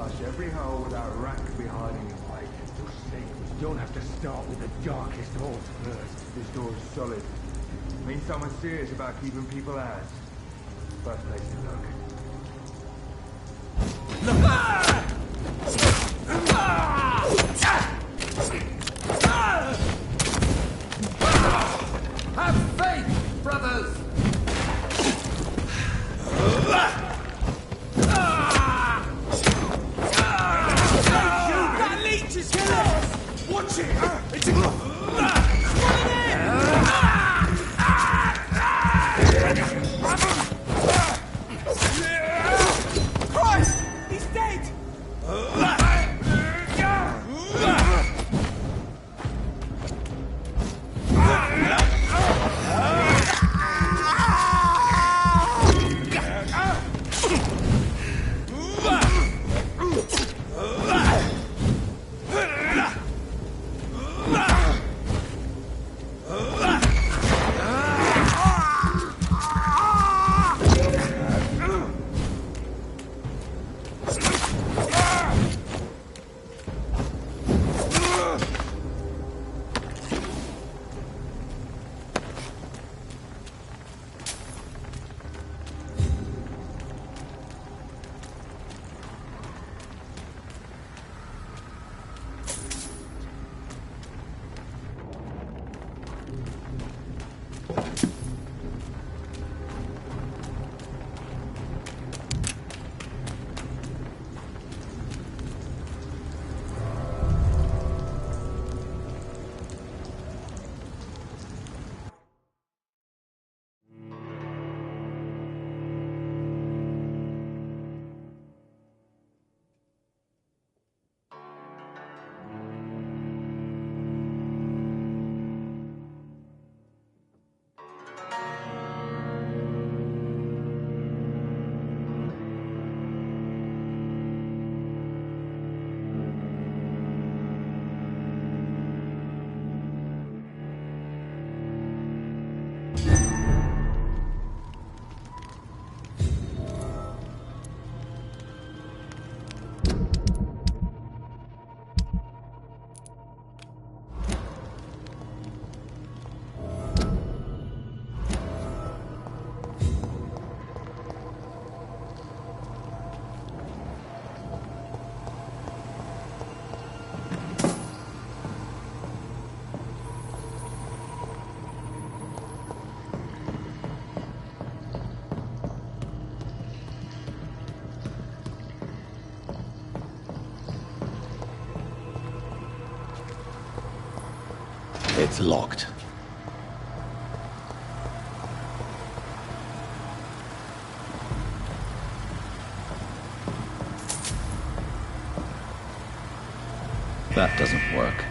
flush every hole without a rat could be hiding in wait. You don't have to start with the darkest holes first. This door is solid. Means someone's serious about keeping people out. First place to look. Have faith, brothers! That leech is close! Watch it! It's Christ! He's dead! It's locked. That doesn't work.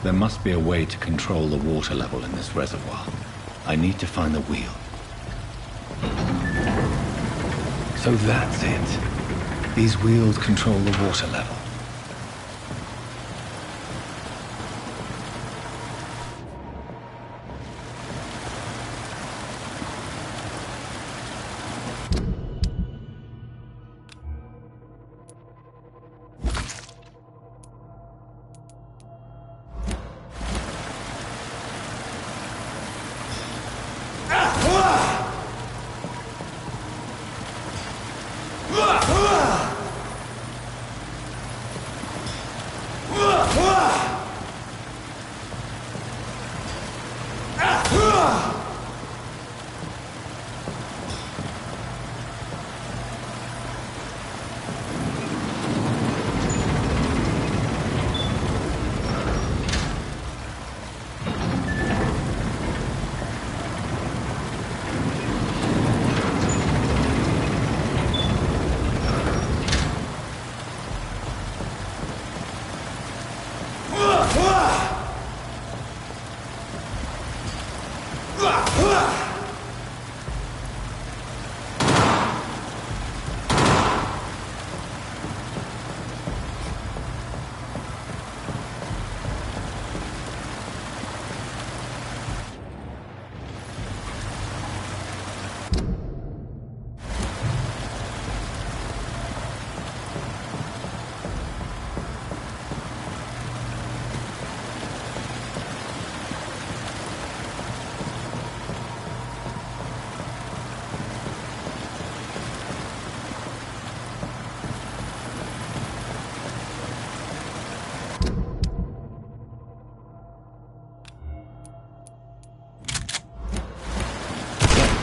There must be a way to control the water level in this reservoir. I need to find the wheel. So that's it. These wheels control the water level.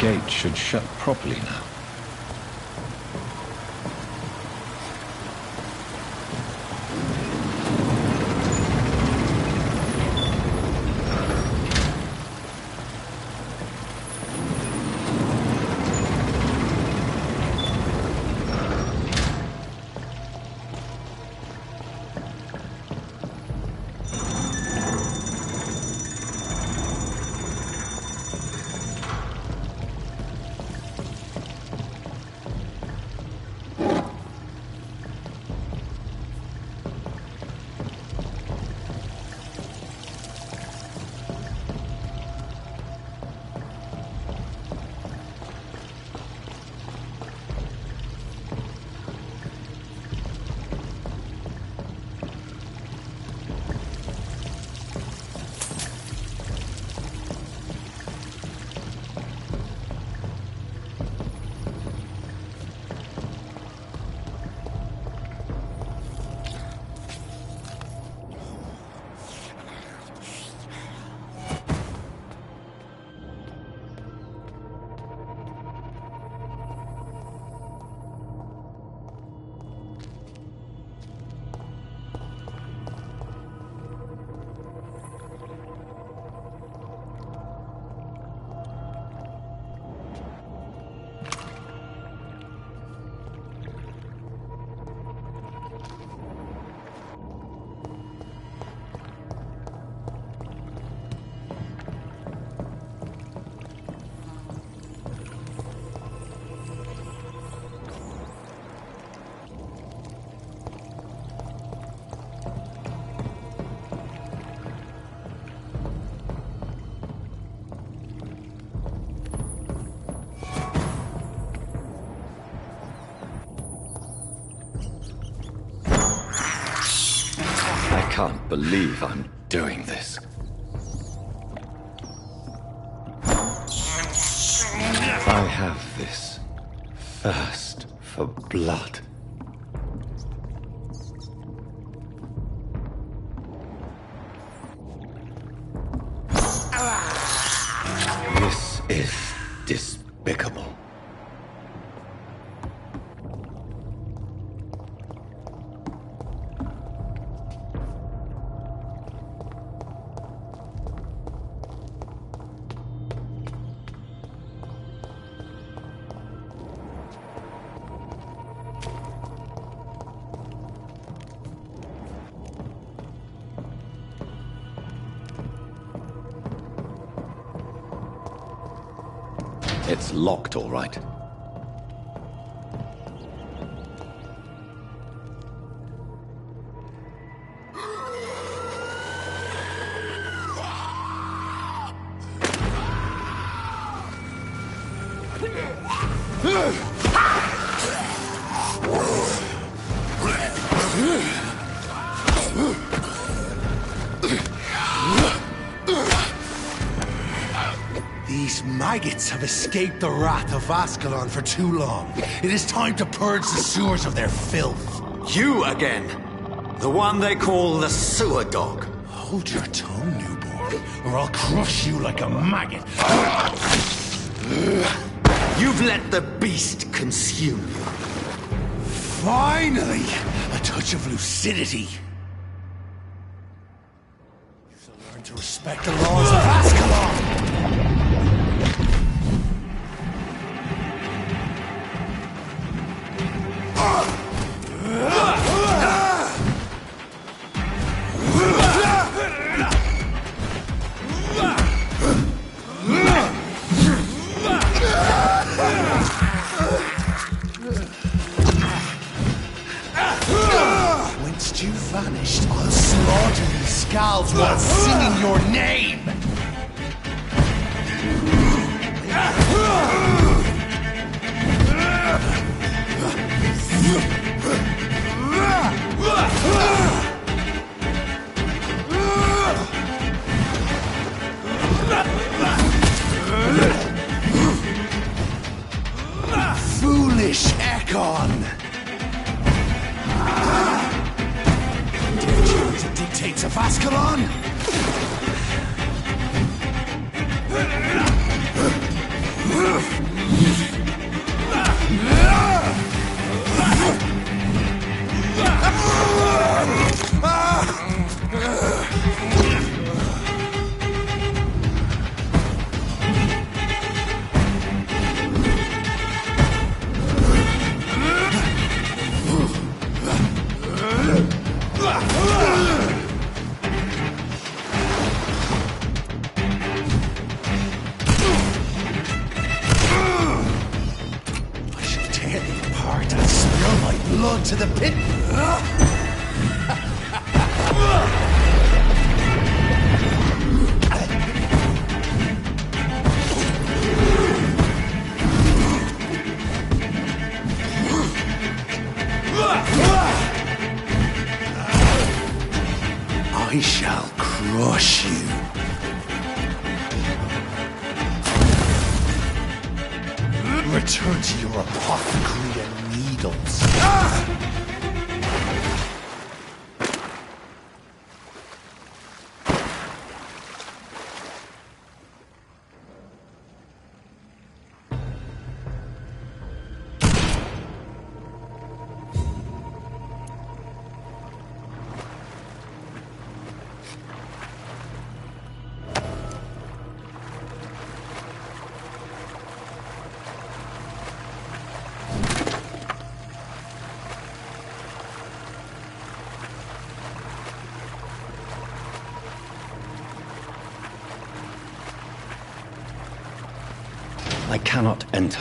gate should shut properly now. I can't believe I'm doing this. I have this thirst for blood. This is despicable. It's locked, all right. These maggots have escaped the wrath of Ascalon for too long. It is time to purge the sewers of their filth. You again! The one they call the sewer dog. Hold your tongue, newborn, or I'll crush you like a maggot. You've let the beast consume you. Finally! A touch of lucidity. You shall learn to respect the laws of Ascalon! Whence you vanished, I'll slaughter these scalds while singing your name! Foolish Ekon! Dare challenge the dictates of Ascalon? to the pit. I shall crush you. Return to your apothecary and needles. I cannot enter.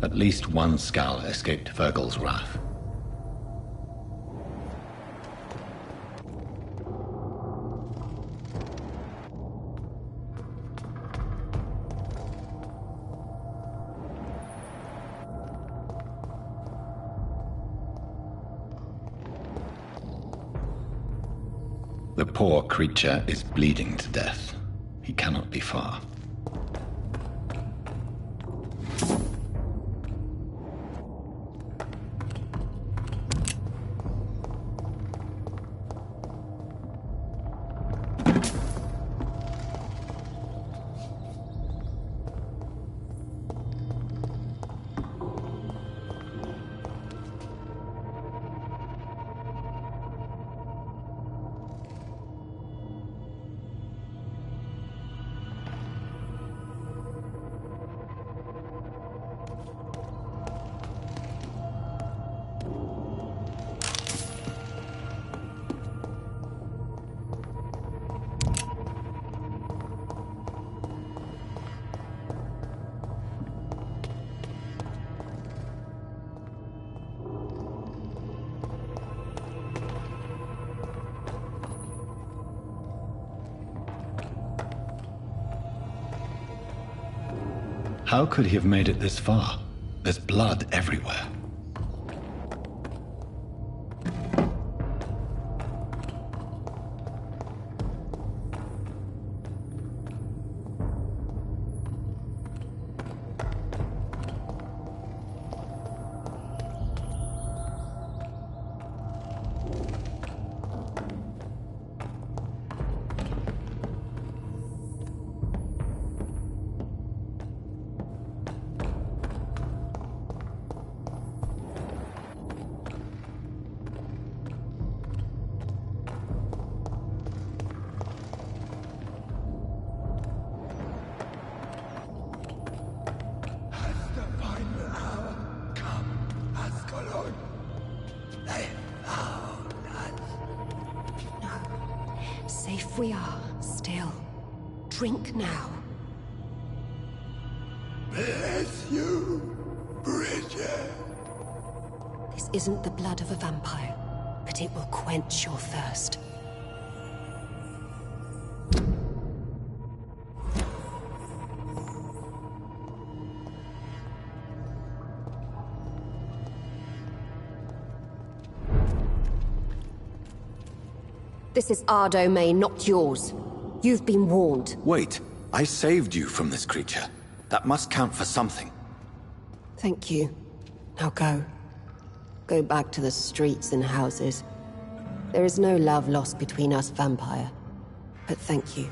At least one Skull escaped Virgil's wrath. The poor creature is bleeding to death. He cannot be far. How could he have made it this far? There's blood everywhere. Safe we are, still. Drink now. Bless you, Bridget. This isn't the blood of a vampire, but it will quench your thirst. This is our domain, not yours. You've been warned. Wait, I saved you from this creature. That must count for something. Thank you. Now go. Go back to the streets and houses. There is no love lost between us, Vampire. But thank you.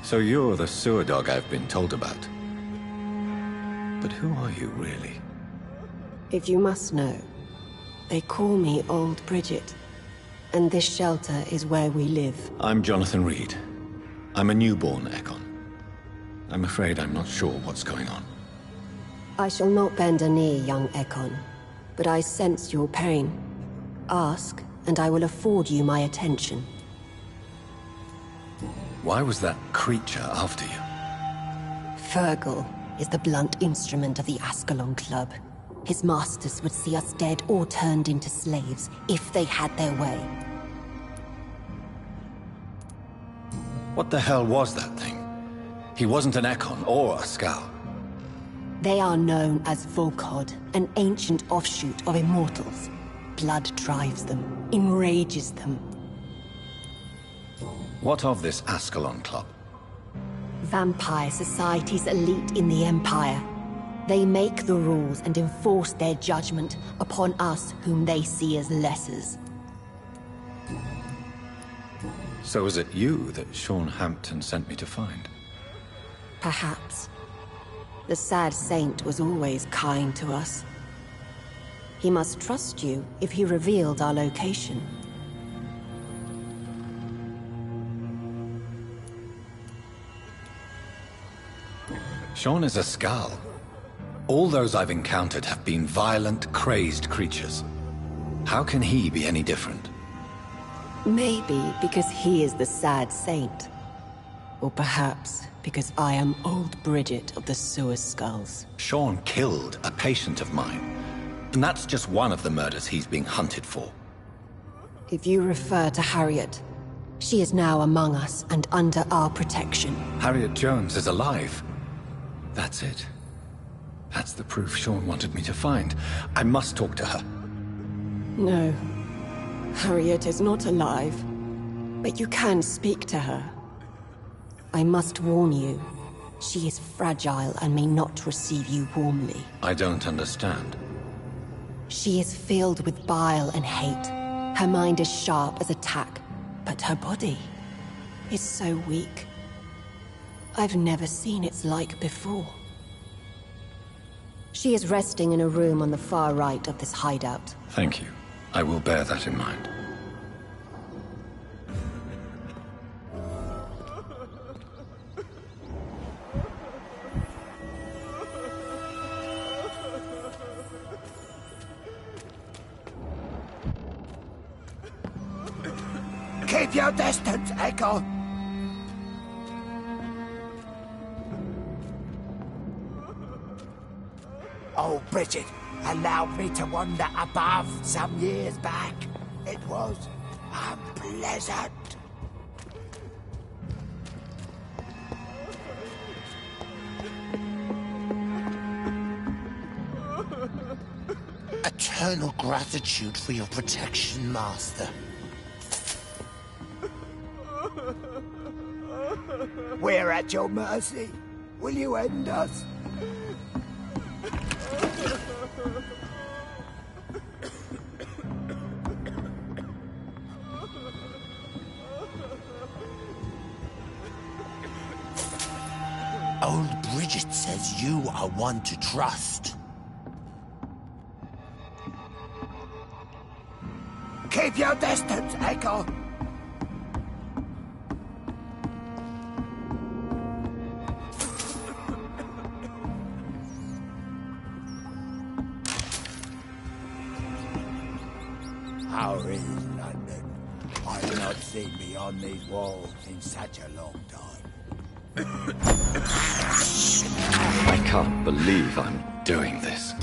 So you're the sewer dog I've been told about. But who are you, really? If you must know, they call me Old Bridget. And this shelter is where we live. I'm Jonathan Reed. I'm a newborn Ekon. I'm afraid I'm not sure what's going on. I shall not bend a knee, young Ekon, but I sense your pain. Ask, and I will afford you my attention. Why was that creature after you? Fergal is the blunt instrument of the Ascalon Club. His masters would see us dead or turned into slaves if they had their way. What the hell was that thing? He wasn't an Ekon or a Scout. They are known as Volkod, an ancient offshoot of immortals. Blood drives them, enrages them. What of this Ascalon Club? Vampire Society's elite in the Empire. They make the rules and enforce their judgment upon us whom they see as lessers. So was it you that Sean Hampton sent me to find? Perhaps. The sad saint was always kind to us. He must trust you if he revealed our location. Sean is a Skal. All those I've encountered have been violent, crazed creatures. How can he be any different? Maybe because he is the sad saint. Or perhaps because I am old Bridget of the Sewer Skulls. Sean killed a patient of mine. And that's just one of the murders he's being hunted for. If you refer to Harriet, she is now among us and under our protection. Harriet Jones is alive. That's it. That's the proof Sean wanted me to find. I must talk to her. No. Harriet is not alive. But you can speak to her. I must warn you. She is fragile and may not receive you warmly. I don't understand. She is filled with bile and hate. Her mind is sharp as a tack, but her body is so weak. I've never seen its like before. She is resting in a room on the far right of this hideout. Thank you. I will bear that in mind. Keep your distance, Echo! Oh, Bridget, allowed me to wander above some years back. It was unpleasant. Eternal gratitude for your protection, Master. We're at your mercy. Will you end us? Old Bridget says you are one to trust. Keep your distance, Echo! How is London? I've not seen beyond these walls in such a long time. I can't believe I'm doing this.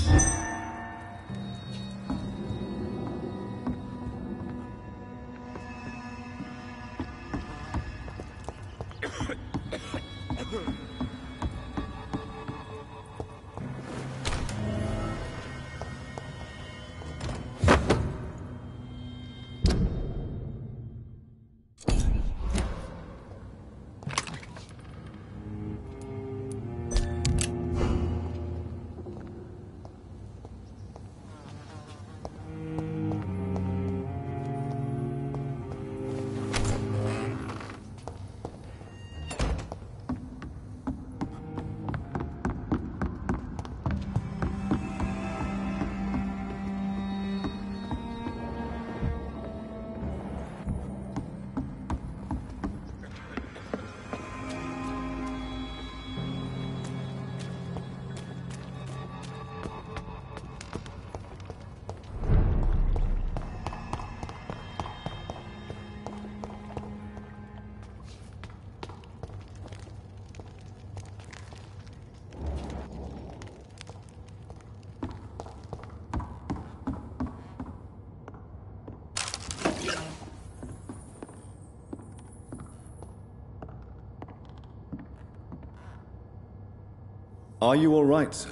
Are you all right, sir?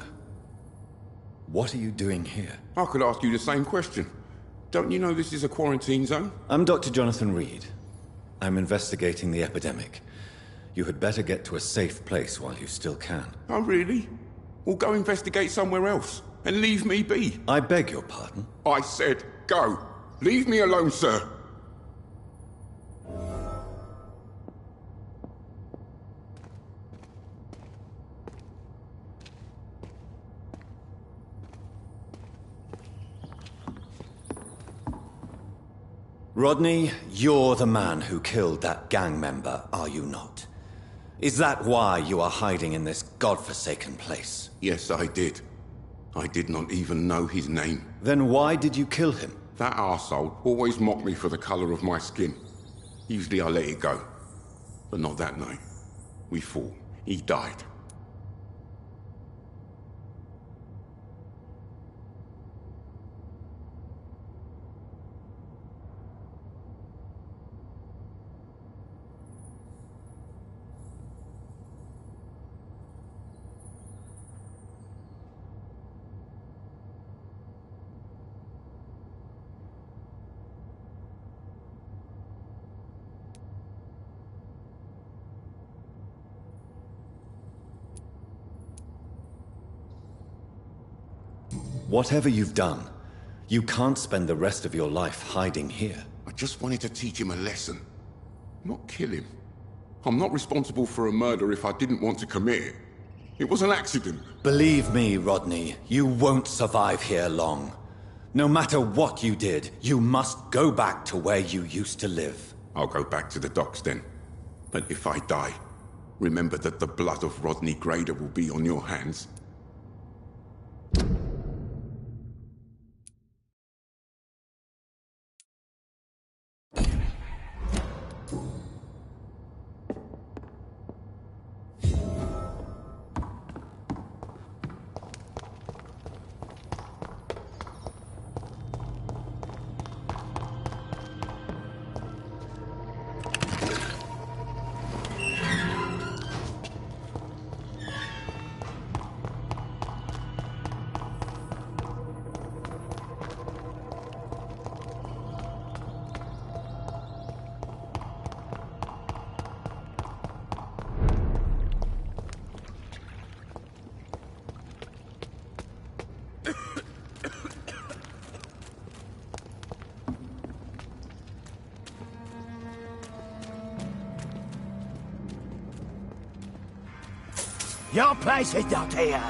What are you doing here? I could ask you the same question. Don't you know this is a quarantine zone? I'm Dr. Jonathan Reed. I'm investigating the epidemic. You had better get to a safe place while you still can. Oh, really? Well, go investigate somewhere else, and leave me be. I beg your pardon? I said go. Leave me alone, sir. Rodney, you're the man who killed that gang member, are you not? Is that why you are hiding in this godforsaken place? Yes, I did. I did not even know his name. Then why did you kill him? That arsehole always mocked me for the colour of my skin. Usually I let it go. But not that night. We fought. He died. Whatever you've done, you can't spend the rest of your life hiding here. I just wanted to teach him a lesson. Not kill him. I'm not responsible for a murder if I didn't want to commit it. It was an accident. Believe me, Rodney, you won't survive here long. No matter what you did, you must go back to where you used to live. I'll go back to the docks then. But if I die, remember that the blood of Rodney Grader will be on your hands. Your place is not here.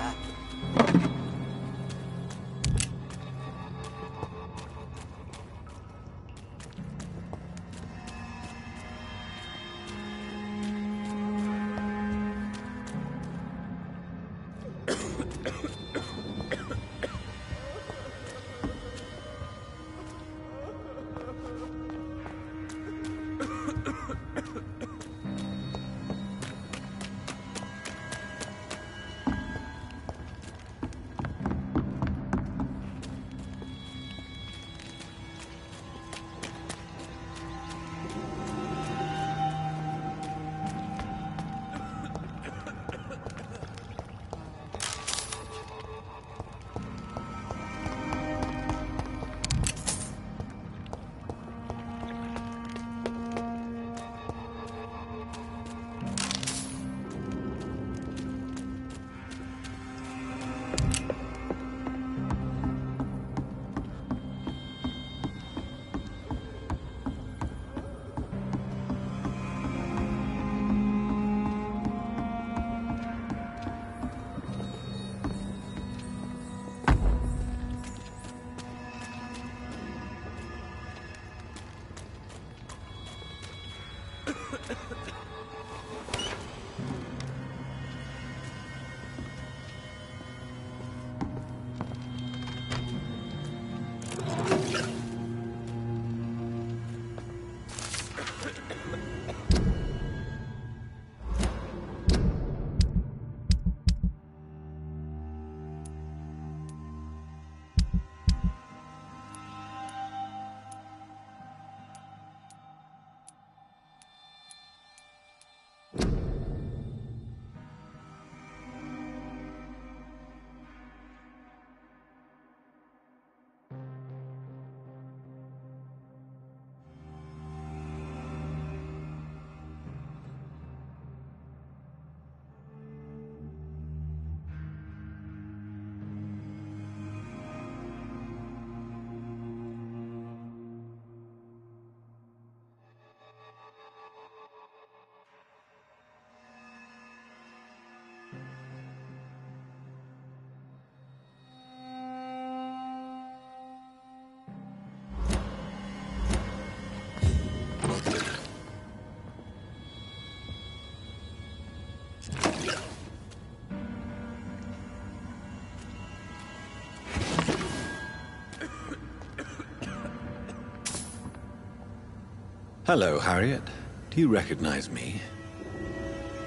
Hello, Harriet. Do you recognize me?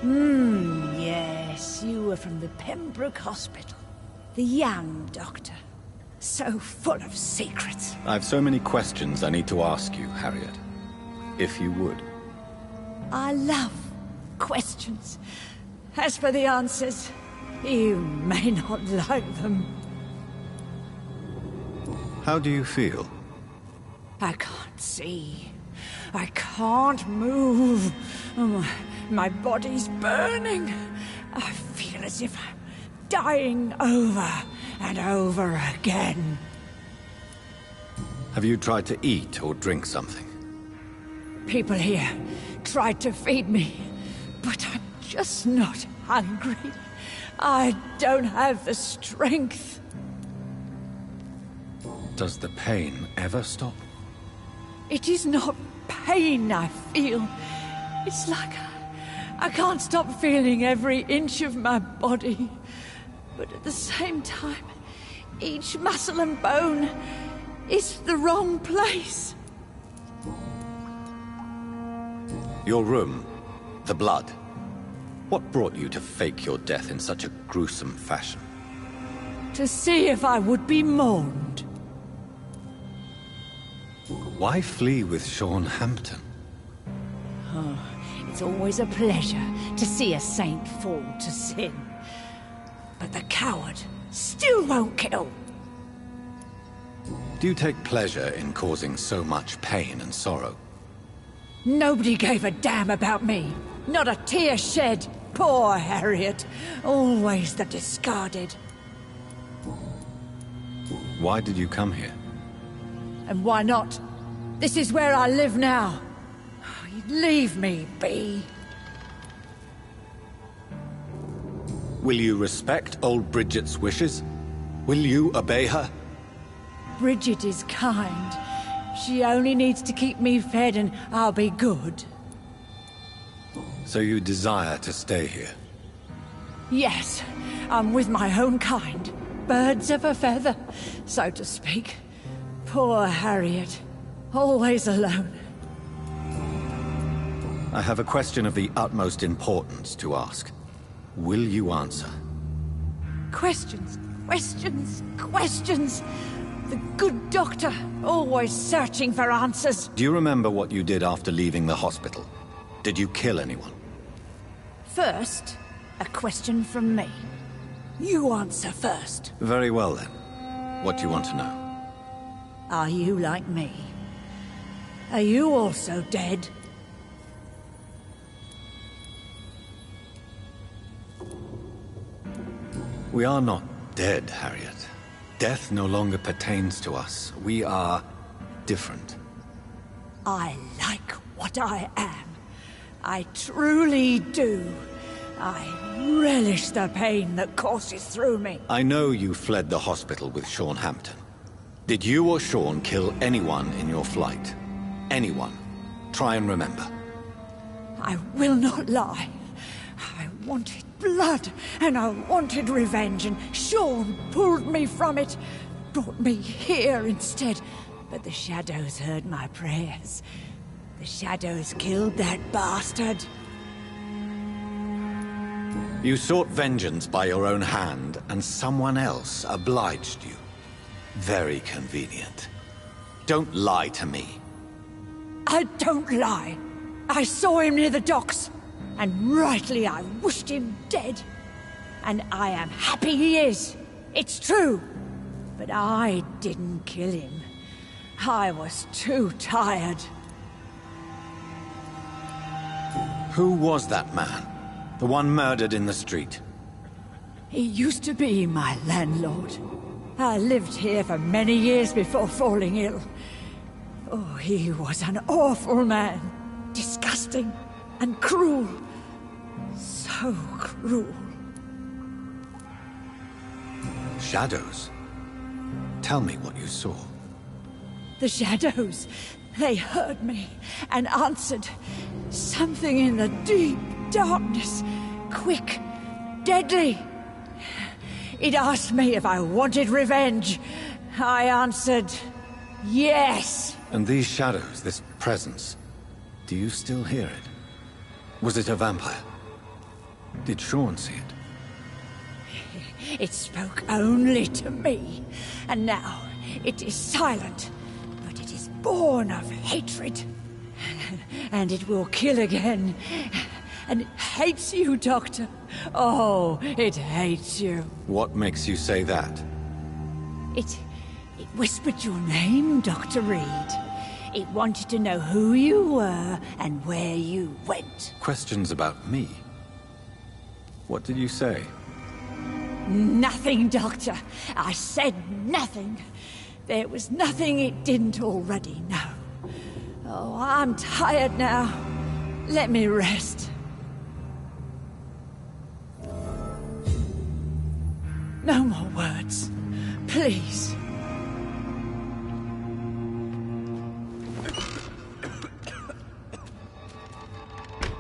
Yes, you were from the Pembroke Hospital. The young doctor. So full of secrets. I've so many questions I need to ask you, Harriet. If you would. I love questions. As for the answers, you may not like them. How do you feel? I can't see. I can't move. My body's burning. I feel as if I'm dying over and over again. Have you tried to eat or drink something? People here tried to feed me, but I'm just not hungry. I don't have the strength. Does the pain ever stop? It is not pain I feel. It's like I can't stop feeling every inch of my body. But at the same time, each muscle and bone is the wrong place. Your room, the blood. What brought you to fake your death in such a gruesome fashion? To see if I would be mourned. Why flee with Sean Hampton? It's always a pleasure to see a saint fall to sin. But the coward still won't kill. Do you take pleasure in causing so much pain and sorrow? Nobody gave a damn about me. Not a tear shed. Poor Harriet. Always the discarded. Why did you come here? And why not? This is where I live now. Leave me be. Will you respect old Bridget's wishes? Will you obey her? Bridget is kind. She only needs to keep me fed and I'll be good. So you desire to stay here? Yes, I'm with my own kind. Birds of a feather, so to speak. Poor Harriet. Always alone. I have a question of the utmost importance to ask. Will you answer? Questions, questions, questions. The good doctor, always searching for answers. Do you remember what you did after leaving the hospital? Did you kill anyone? First, a question from me. You answer first. Very well then. What do you want to know? Are you like me? Are you also dead? We are not dead, Harriet. Death no longer pertains to us. We are different. I like what I am. I truly do. I relish the pain that courses through me. I know you fled the hospital with Sean Hampton. Did you or Sean kill anyone in your flight? Anyone? Try and remember. I will not lie. I wanted blood, and I wanted revenge, and Sean pulled me from it, brought me here instead. But the shadows heard my prayers. The shadows killed that bastard. You sought vengeance by your own hand, and someone else obliged you. Very convenient. Don't lie to me. I don't lie. I saw him near the docks, and rightly I wished him dead. And I am happy he is. It's true. But I didn't kill him. I was too tired. Who was that man? The one murdered in the street? He used to be my landlord. I lived here for many years before falling ill. Oh, he was an awful man. Disgusting and cruel. So cruel. Shadows? Tell me what you saw. The shadows, they heard me and answered. Something in the deep darkness. Quick, deadly. It asked me if I wanted revenge. I answered, yes. And these shadows, this presence, Do you still hear it? Was it a vampire? Did Sean see it? It spoke only to me, and now it is silent, but it is born of hatred. And it will kill again. And it hates you, Doctor. Oh, it hates you. What makes you say that? It whispered your name, Dr. Reed. It wanted to know who you were and where you went. Questions about me? What did you say? Nothing, Doctor. I said nothing. There was nothing it didn't already know. Oh, I'm tired now. Let me rest. No more words. Please.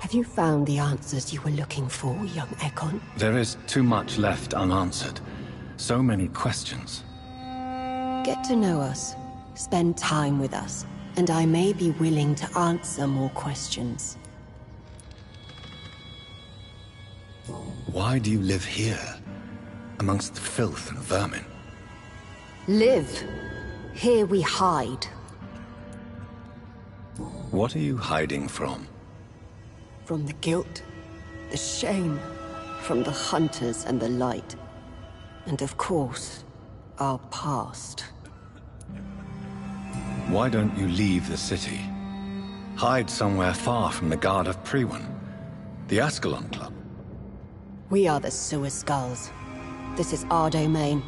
Have you found the answers you were looking for, young Ekon? There is too much left unanswered. So many questions. Get to know us. Spend time with us. And I may be willing to answer more questions. Why do you live here? Amongst the filth and vermin? Live. Here we hide. What are you hiding from? From the guilt, the shame, from the hunters and the light. And of course, our past. Why don't you leave the city? Hide somewhere far from the Guard of Priwen, the Ascalon Club. We are the Sewer Skulls. This is our domain.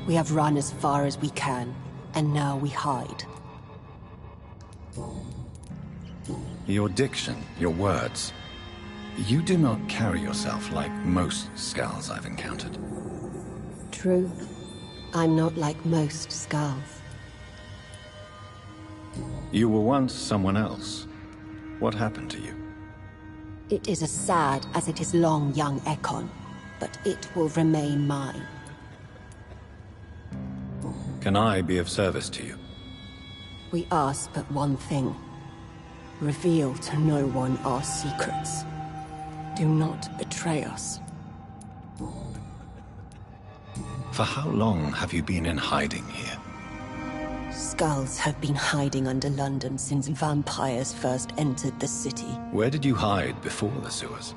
We have run as far as we can, and now we hide. Your diction, your words. You do not carry yourself like most Skulls I've encountered. True. I'm not like most Skulls. You were once someone else. What happened to you? It is as sad as it is long, young Ekon, but it will remain mine. Can I be of service to you? We ask but one thing. Reveal to no one our secrets. Do not betray us. For how long have you been in hiding here? Skulls have been hiding under London since vampires first entered the city. Where did you hide before the sewers?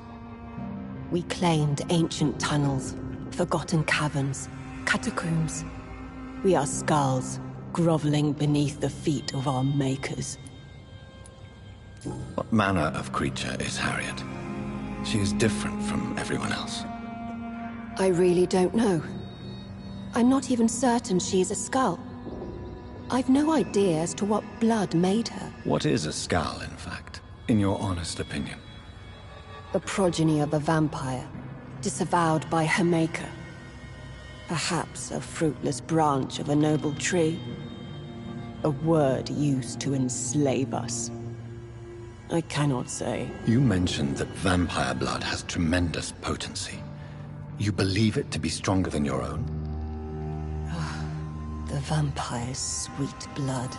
We claimed ancient tunnels, forgotten caverns, catacombs. We are skulls, groveling beneath the feet of our makers. What manner of creature is Harriet? She is different from everyone else. I really don't know. I'm not even certain she is a skull. I've no idea as to what blood made her. What is a skull, in fact, in your honest opinion? A progeny of a vampire, disavowed by her maker. Perhaps a fruitless branch of a noble tree. A word used to enslave us. I cannot say. You mentioned that vampire blood has tremendous potency. You believe it to be stronger than your own? The vampire's sweet blood.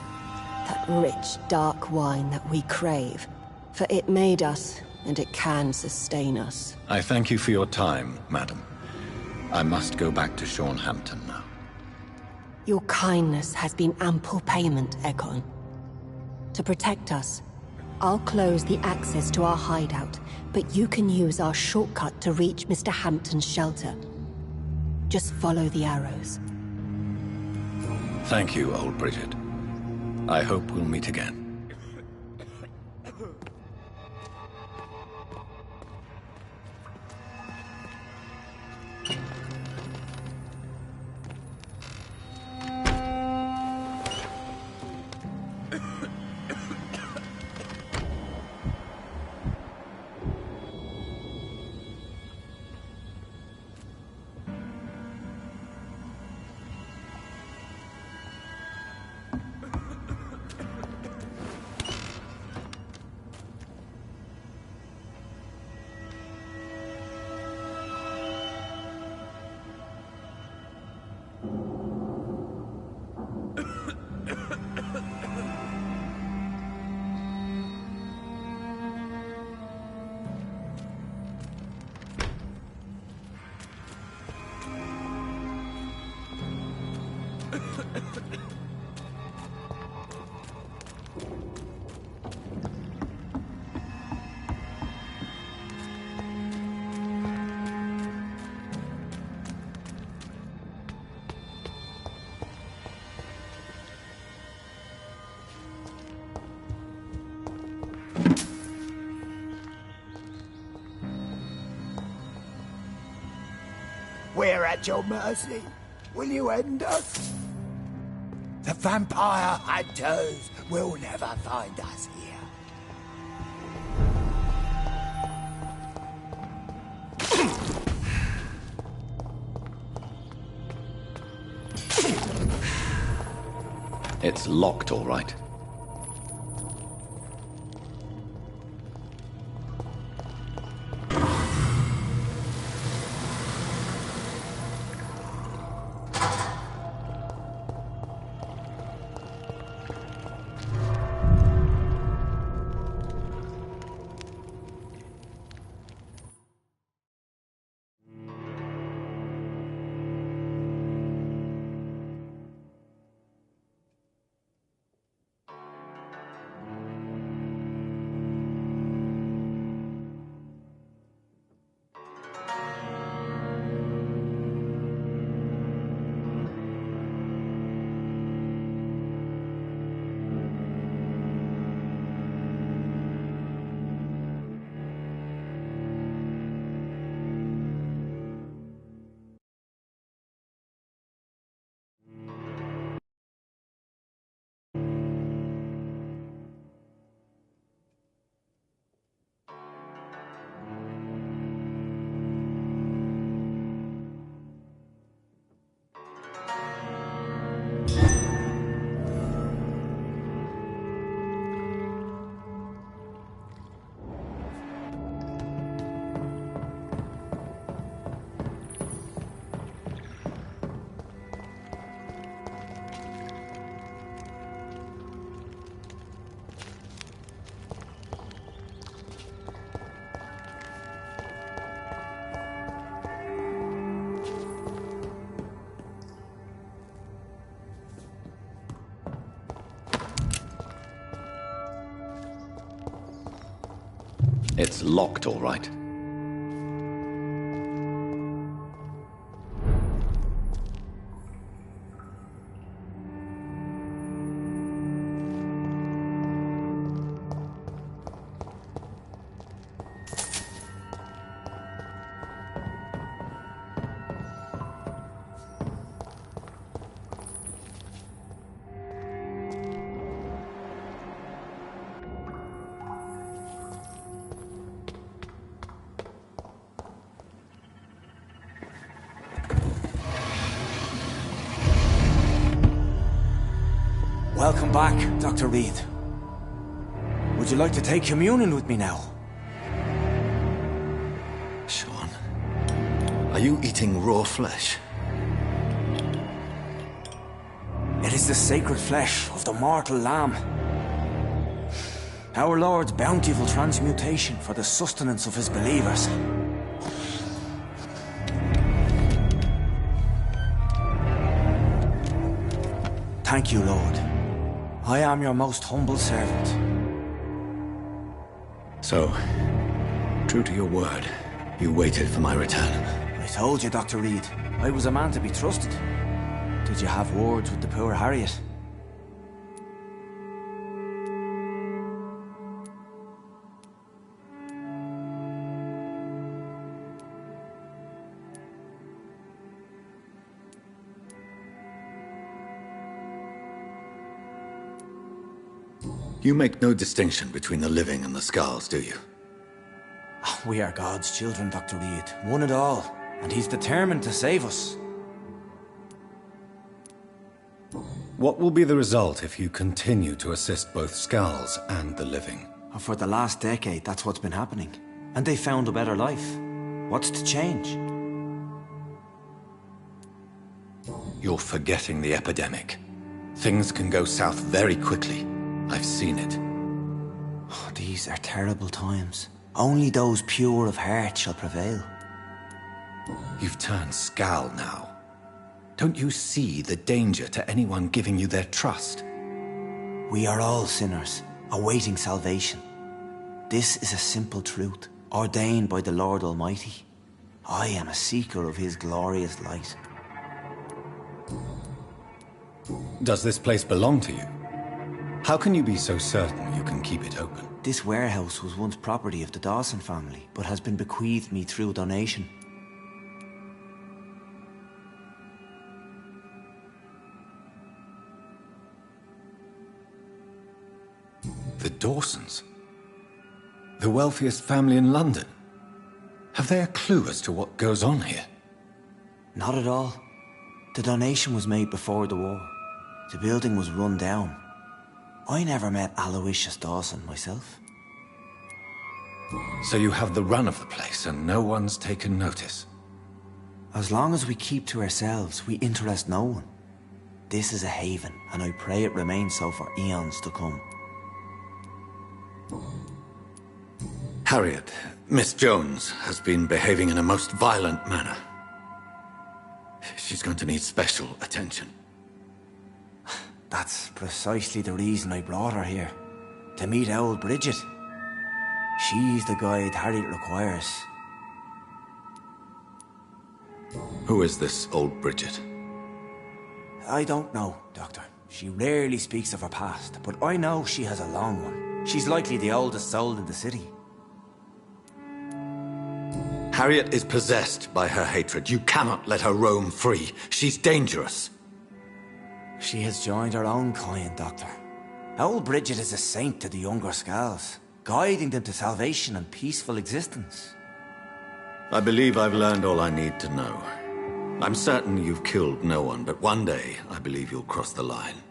That rich, dark wine that we crave. For it made us, and it can sustain us. I thank you for your time, madam. I must go back to Hampton now. Your kindness has been ample payment, Ekon. To protect us, I'll close the access to our hideout, but you can use our shortcut to reach Mr. Hampton's shelter. Just follow the arrows. Thank you, old Bridget. I hope we'll meet again. We're at your mercy. Will you end us? The vampire hunters will never find us here. It's locked, all right. It's locked, all right. Welcome back, Dr. Reed. Would you like to take communion with me now? Sean, are you eating raw flesh? It is the sacred flesh of the mortal lamb. Our Lord's bountiful transmutation for the sustenance of his believers. Thank you, Lord. I am your most humble servant. So, true to your word, you waited for my return. I told you, Dr. Reed, I was a man to be trusted. Did you have words with the poor Harriet? You make no distinction between the living and the Skulls, do you? We are God's children, Dr. Reed. One and all. And he's determined to save us. What will be the result if you continue to assist both Skulls and the living? For the last decade, that's what's been happening. And they found a better life. What's to change? You're forgetting the epidemic. Things can go south very quickly. I've seen it. Oh, these are terrible times. Only those pure of heart shall prevail. You've turned Skull now. Don't you see the danger to anyone giving you their trust? We are all sinners, awaiting salvation. This is a simple truth, ordained by the Lord Almighty. I am a seeker of his glorious light. Does this place belong to you? How can you be so certain you can keep it open? This warehouse was once property of the Dawson family, but has been bequeathed me through donation. Dawsons. The wealthiest family in London. Have they a clue as to what goes on here? Not at all. The donation was made before the war. The building was run down. I never met Aloysius Dawson myself. So you have the run of the place and no one's taken notice? As long as we keep to ourselves, we interest no one. This is a haven, and I pray it remains so for eons to come. Harriet, Miss Jones has been behaving in a most violent manner. She's going to need special attention. That's precisely the reason I brought her here. To meet old Bridget. She's the guide Harriet requires. Who is this old Bridget? I don't know, Doctor. She rarely speaks of her past, but I know she has a long one. She's likely the oldest soul in the city. Harriet is possessed by her hatred. You cannot let her roam free. She's dangerous. She has joined her own kind, Doctor. Old Bridget is a saint to the younger Scals, guiding them to salvation and peaceful existence. I believe I've learned all I need to know. I'm certain you've killed no one, but one day I believe you'll cross the line.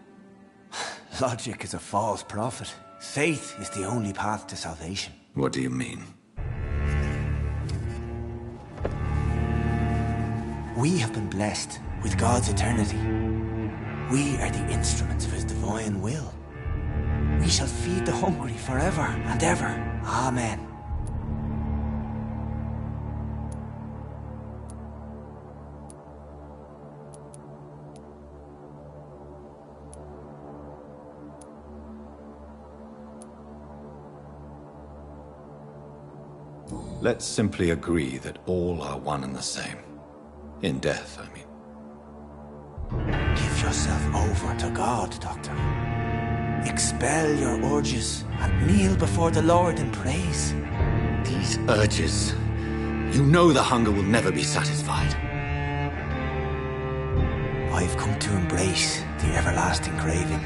Logic is a false prophet. Faith is the only path to salvation. What do you mean? We have been blessed with God's eternity. We are the instruments of His divine will. We shall feed the hungry forever and ever. Amen. Let's simply agree that all are one and the same. In death, I mean. Give yourself over to God, Doctor. Expel your urges and kneel before the Lord in praise. These urges. You know the hunger will never be satisfied. I've come to embrace the everlasting craving.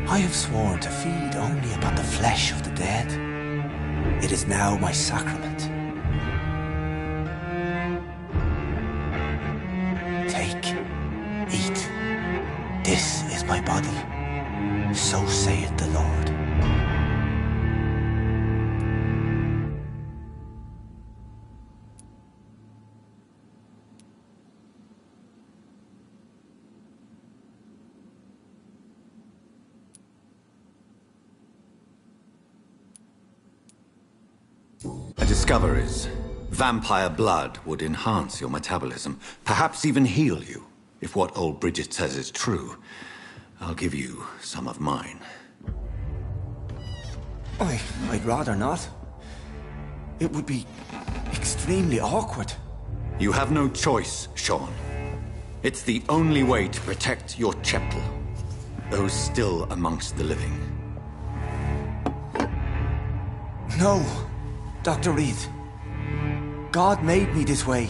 I have sworn to feed only upon the flesh of the dead. It is now my sacrament. Take, eat. This is my body. So saith the Lord. Discoveries. Vampire blood would enhance your metabolism, perhaps even heal you. If what old Bridget says is true, I'll give you some of mine. I'd rather not. It would be extremely awkward. You have no choice, Sean. It's the only way to protect your cheptel, those still amongst the living. No, Dr. Reed. God made me this way.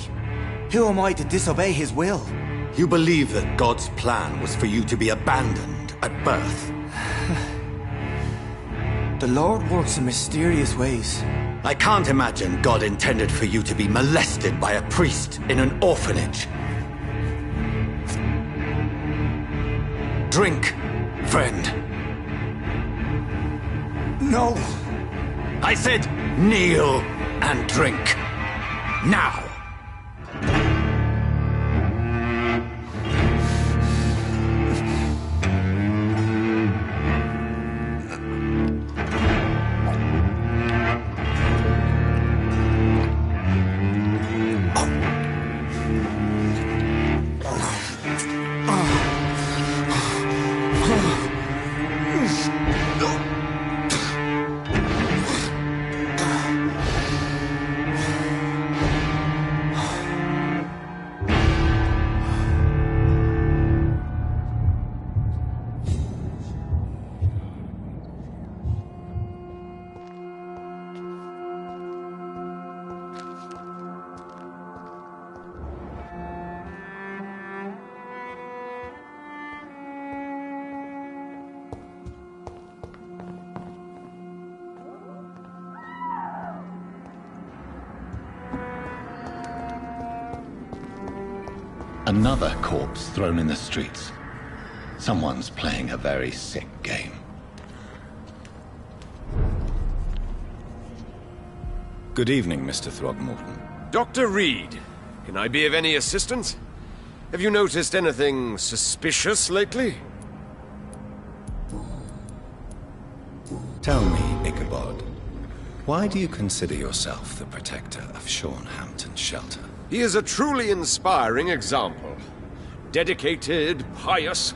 Who am I to disobey His will? You believe that God's plan was for you to be abandoned at birth. The Lord works in mysterious ways. I can't imagine God intended for you to be molested by a priest in an orphanage. Drink, friend. No. I said kneel and drink. Now. Another corpse thrown in the streets. Someone's playing a very sick game. Good evening, Mr. Throgmorton. Dr. Reed, can I be of any assistance? Have you noticed anything suspicious lately? Tell me, Ichabod, why do you consider yourself the protector of Sean Hampton's shelter? He is a truly inspiring example. Dedicated, pious.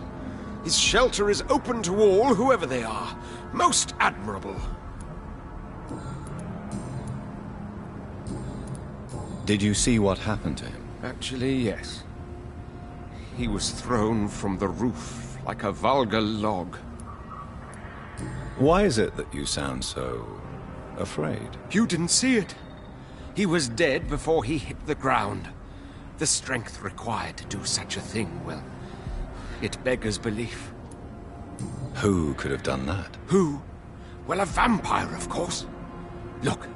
His shelter is open to all, whoever they are. Most admirable. Did you see what happened to him? Actually, yes. He was thrown from the roof like a vulgar log. Why is it that you sound so afraid? You didn't see it. He was dead before he hit the ground. The strength required to do such a thing, well, it beggars belief. Who could have done that? Who? Well, a vampire, of course. Look,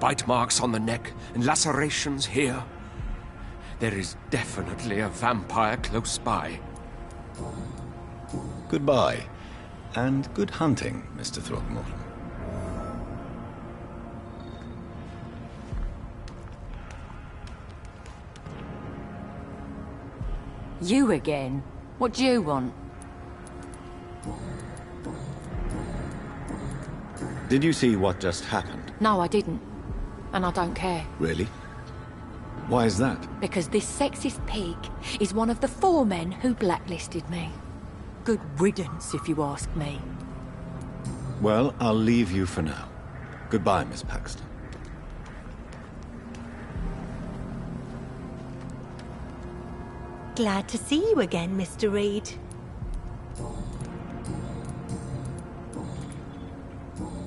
bite marks on the neck and lacerations here. There is definitely a vampire close by. Goodbye, and good hunting, Mr. Throgmorton. You again? What do you want? Did you see what just happened? No, I didn't. And I don't care. Really? Why is that? Because this sexist pig is one of the 4 men who blacklisted me. Good riddance, if you ask me. Well, I'll leave you for now. Goodbye, Miss Paxton. Glad to see you again, Mr. Reed.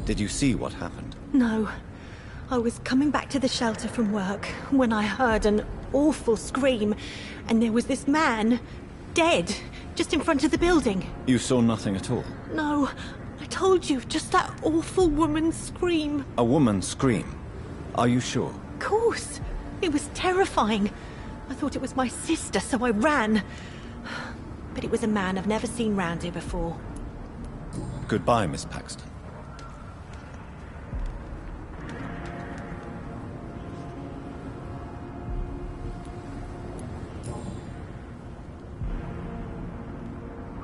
Did you see what happened? No. I was coming back to the shelter from work when I heard an awful scream, and there was this man, dead, just in front of the building. You saw nothing at all? No. I told you, just that awful woman's scream. A woman scream? Are you sure? Of course. It was terrifying. I thought it was my sister, so I ran. But it was a man I've never seen round here before. Goodbye, Miss Paxton.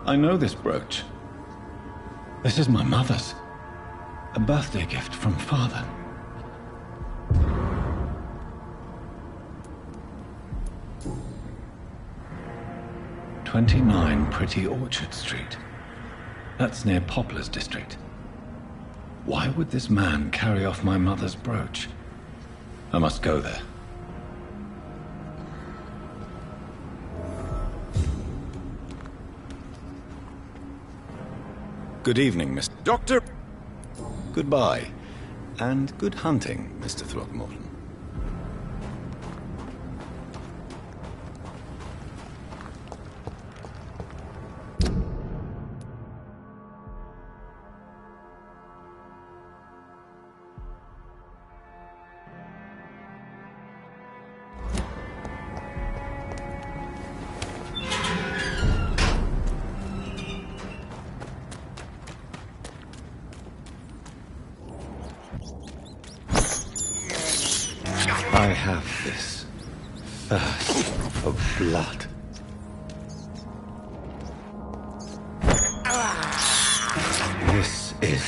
I know this brooch. This is my mother's. A birthday gift from father. "29 Pretty Orchard Street. That's near Poplar's district. Why would this man carry off my mother's brooch? I must go there. Good evening, Mr. Doctor! Goodbye, and good hunting, Mr. Throgmorton. I have this thirst for blood. This is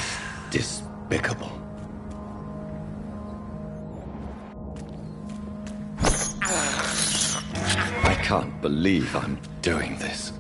despicable. I can't believe I'm doing this.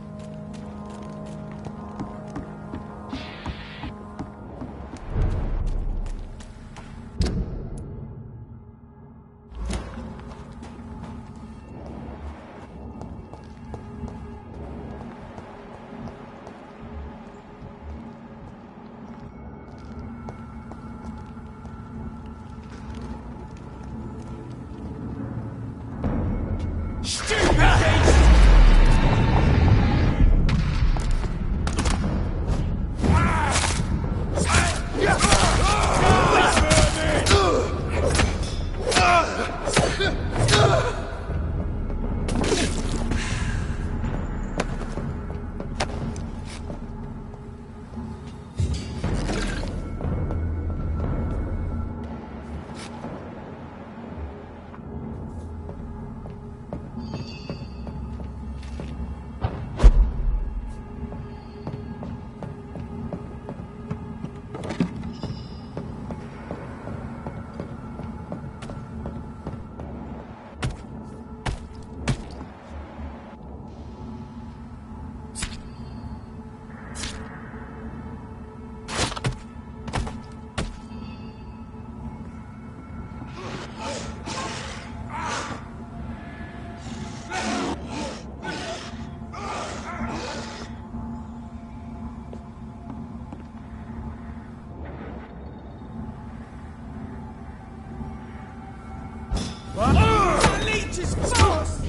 The leech is fast!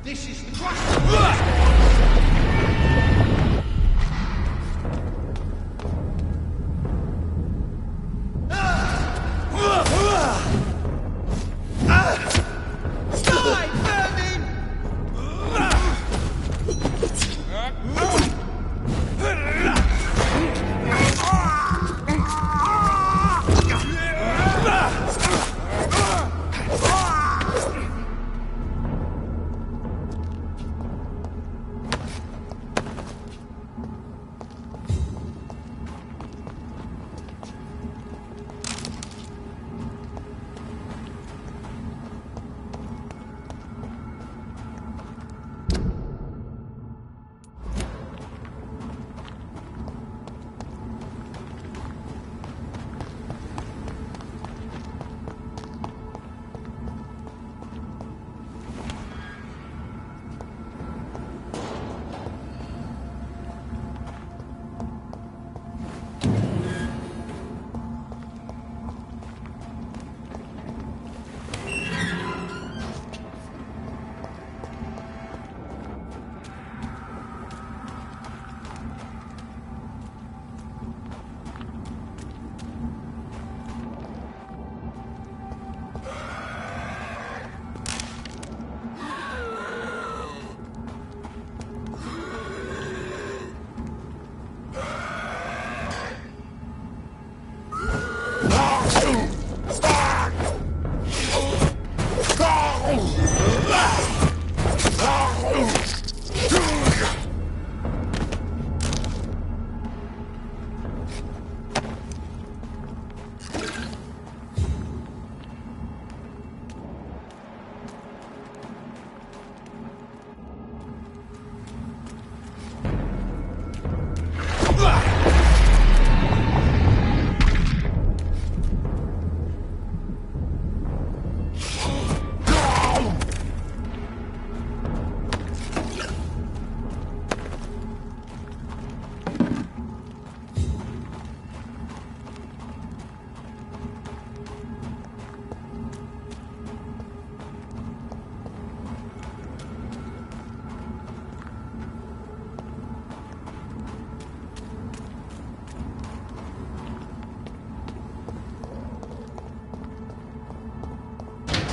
This is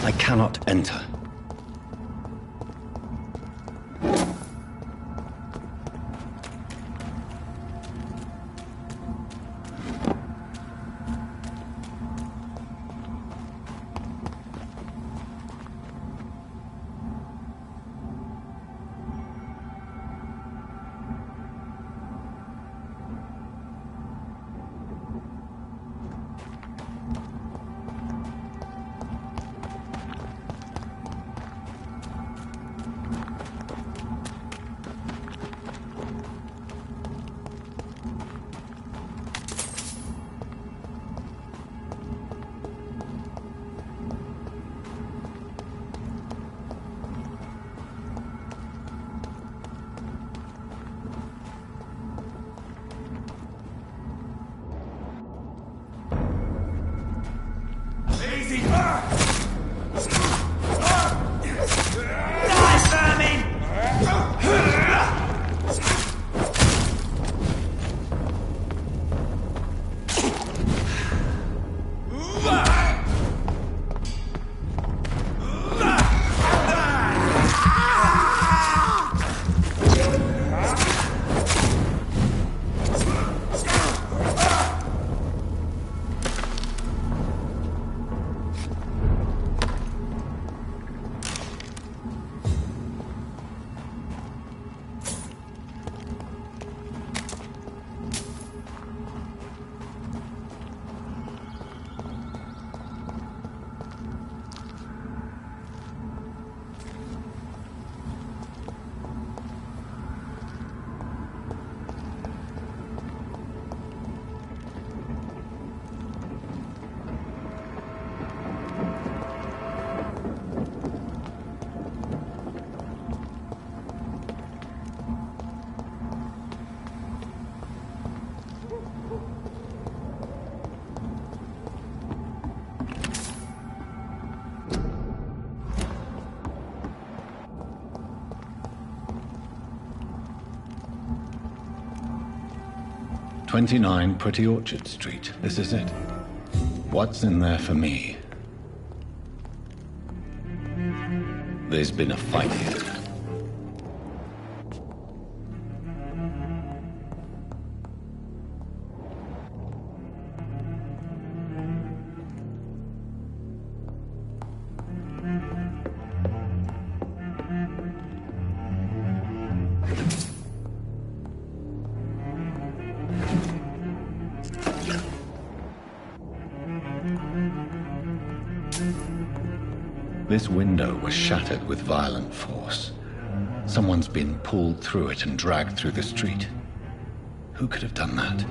I cannot enter. 29 Pretty Orchard Street. This is it. What's in there for me? There's been a fight here. This window was shattered with violent force. Someone's been pulled through it and dragged through the street. Who could have done that?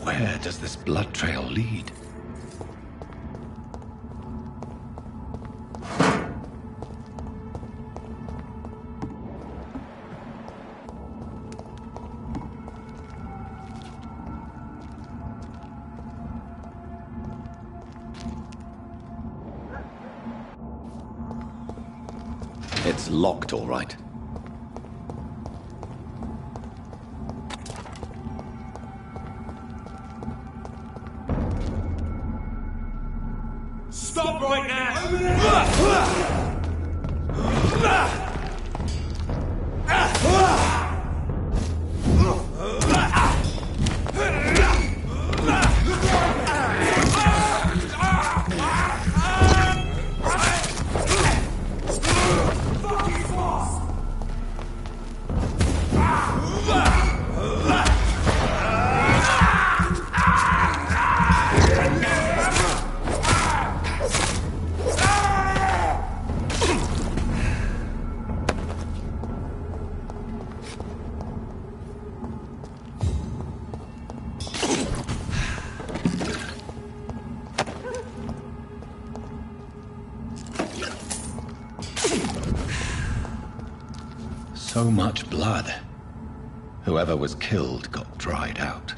Where does this blood trail lead? It's locked, all right. Stop right now! So much blood. Whoever was killed got dried out.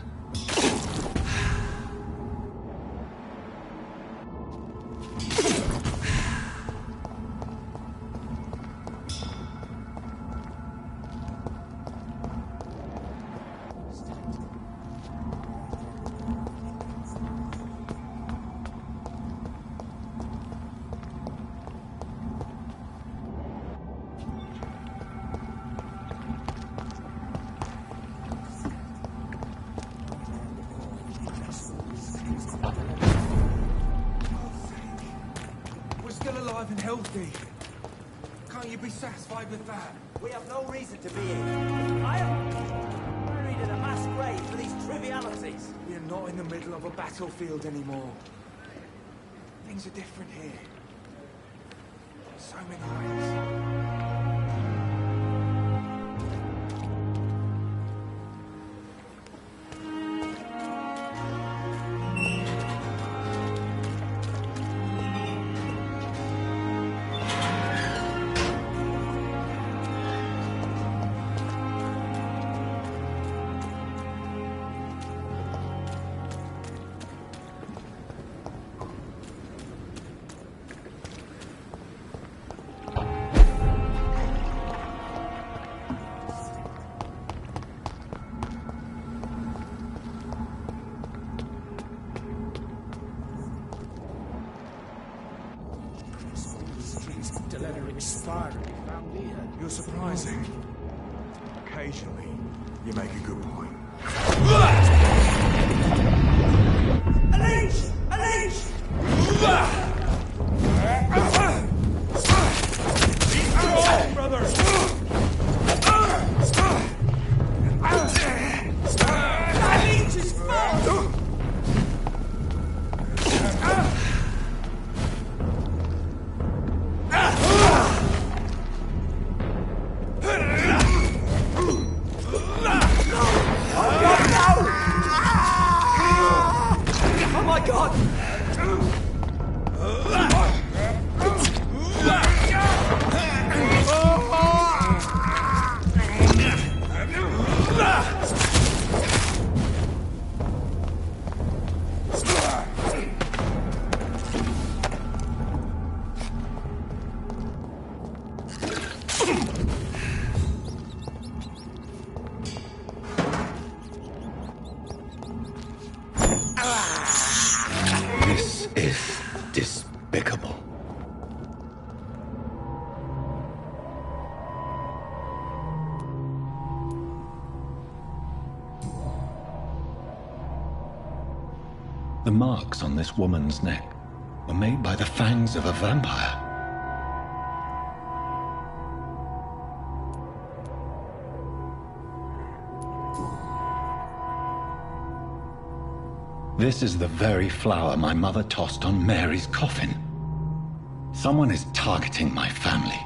Alive and healthy. Can't you be satisfied with that? We have no reason to be here. I am buried in a mass grave for these trivialities. We are not in the middle of a battlefield anymore. Things are different here. So many ways. You're surprising. Occasionally, you make a good point. A leech! A leech! Brothers! That leech is full! This is despicable. The marks on this woman's neck were made by the fangs of a vampire. This is the very flower my mother tossed on Mary's coffin. Someone is targeting my family.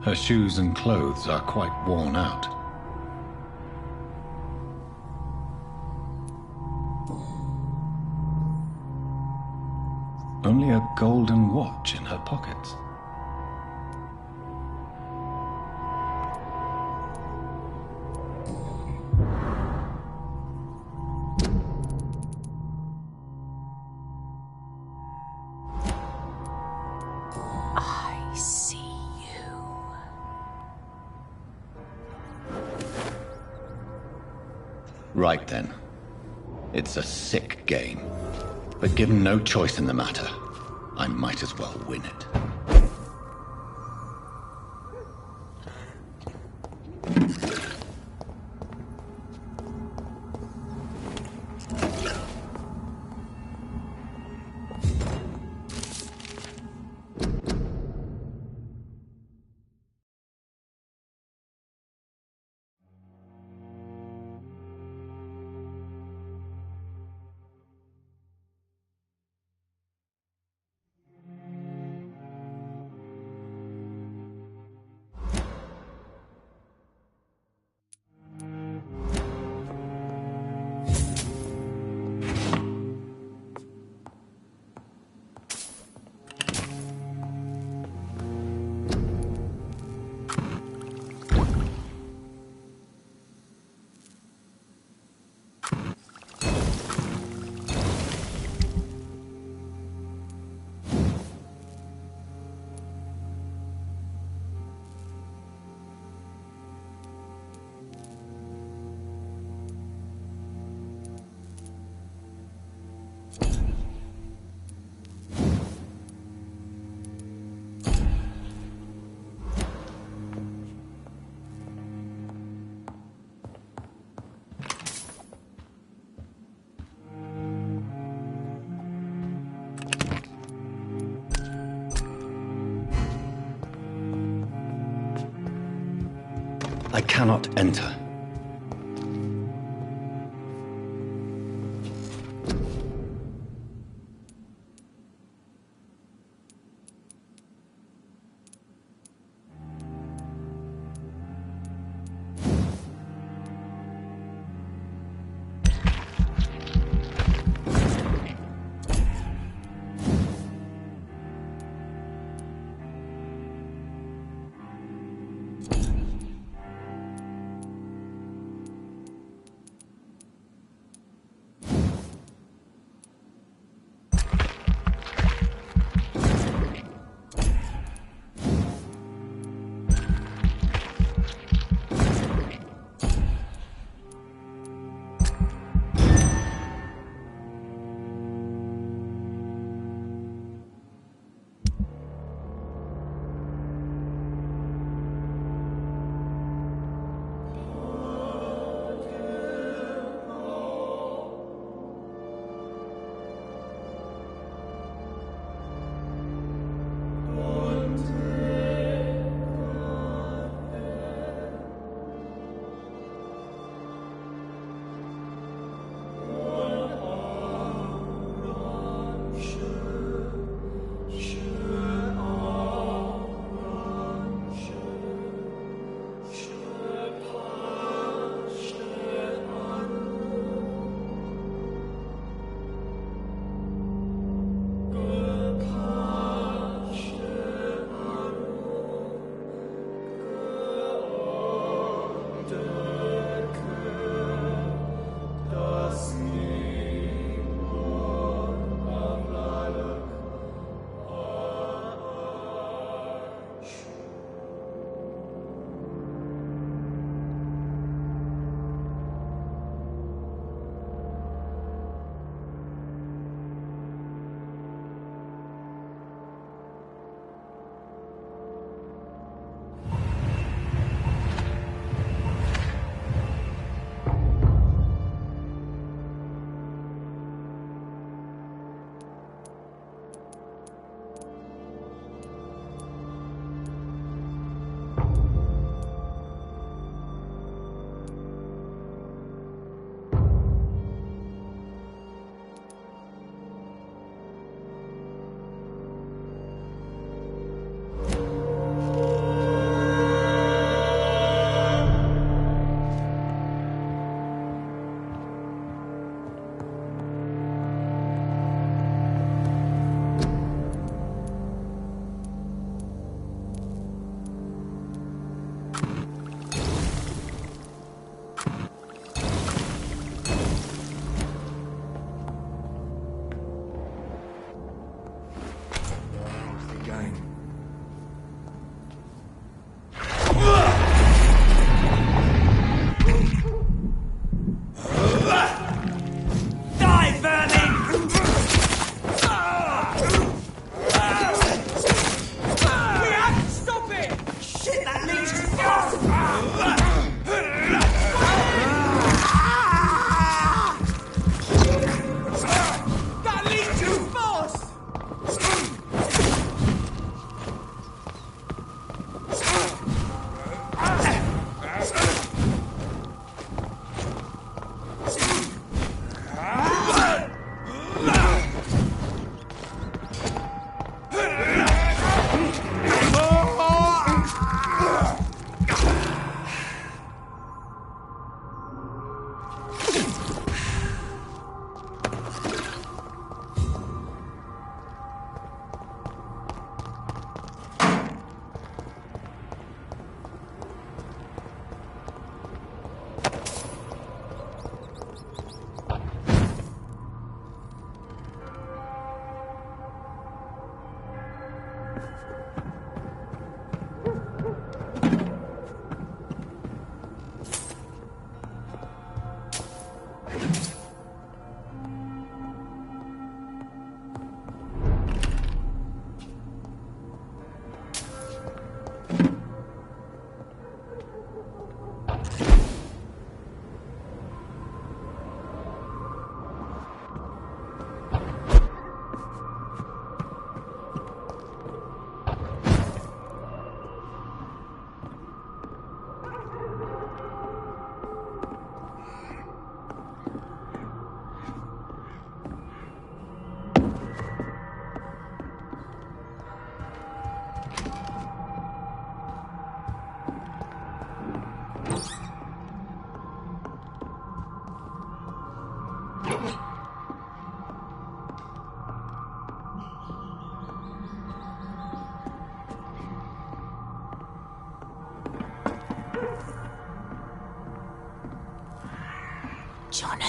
Her shoes and clothes are quite worn out. Only a golden watch in her pockets. I see you. Right then. It's a sick game. But given no choice in the matter, I might as well win it. I cannot enter.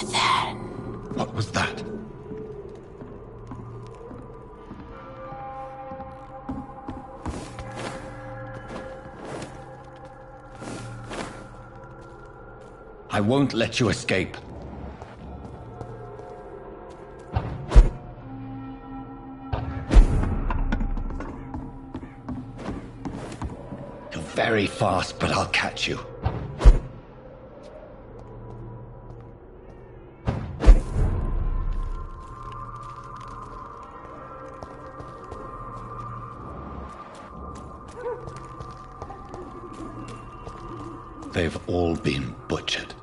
then. What was that? I won't let you escape. You're very fast, but I'll catch you. They've all been butchered.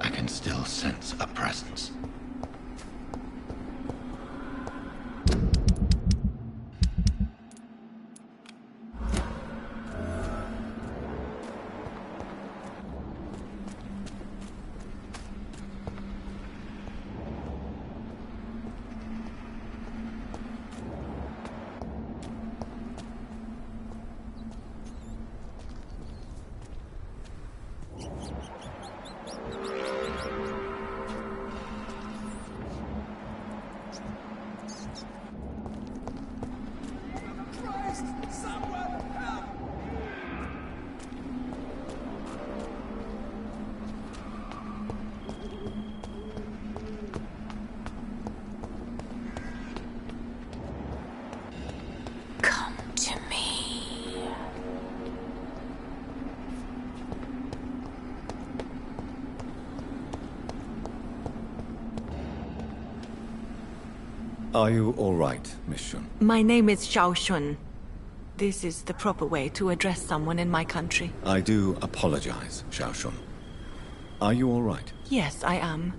I can still sense a presence. Come to me. Are you all right, Miss Shun? My name is Xiao Shun. This is the proper way to address someone in my country. I do apologize, Xiao Shun. Are you all right? Yes, I am.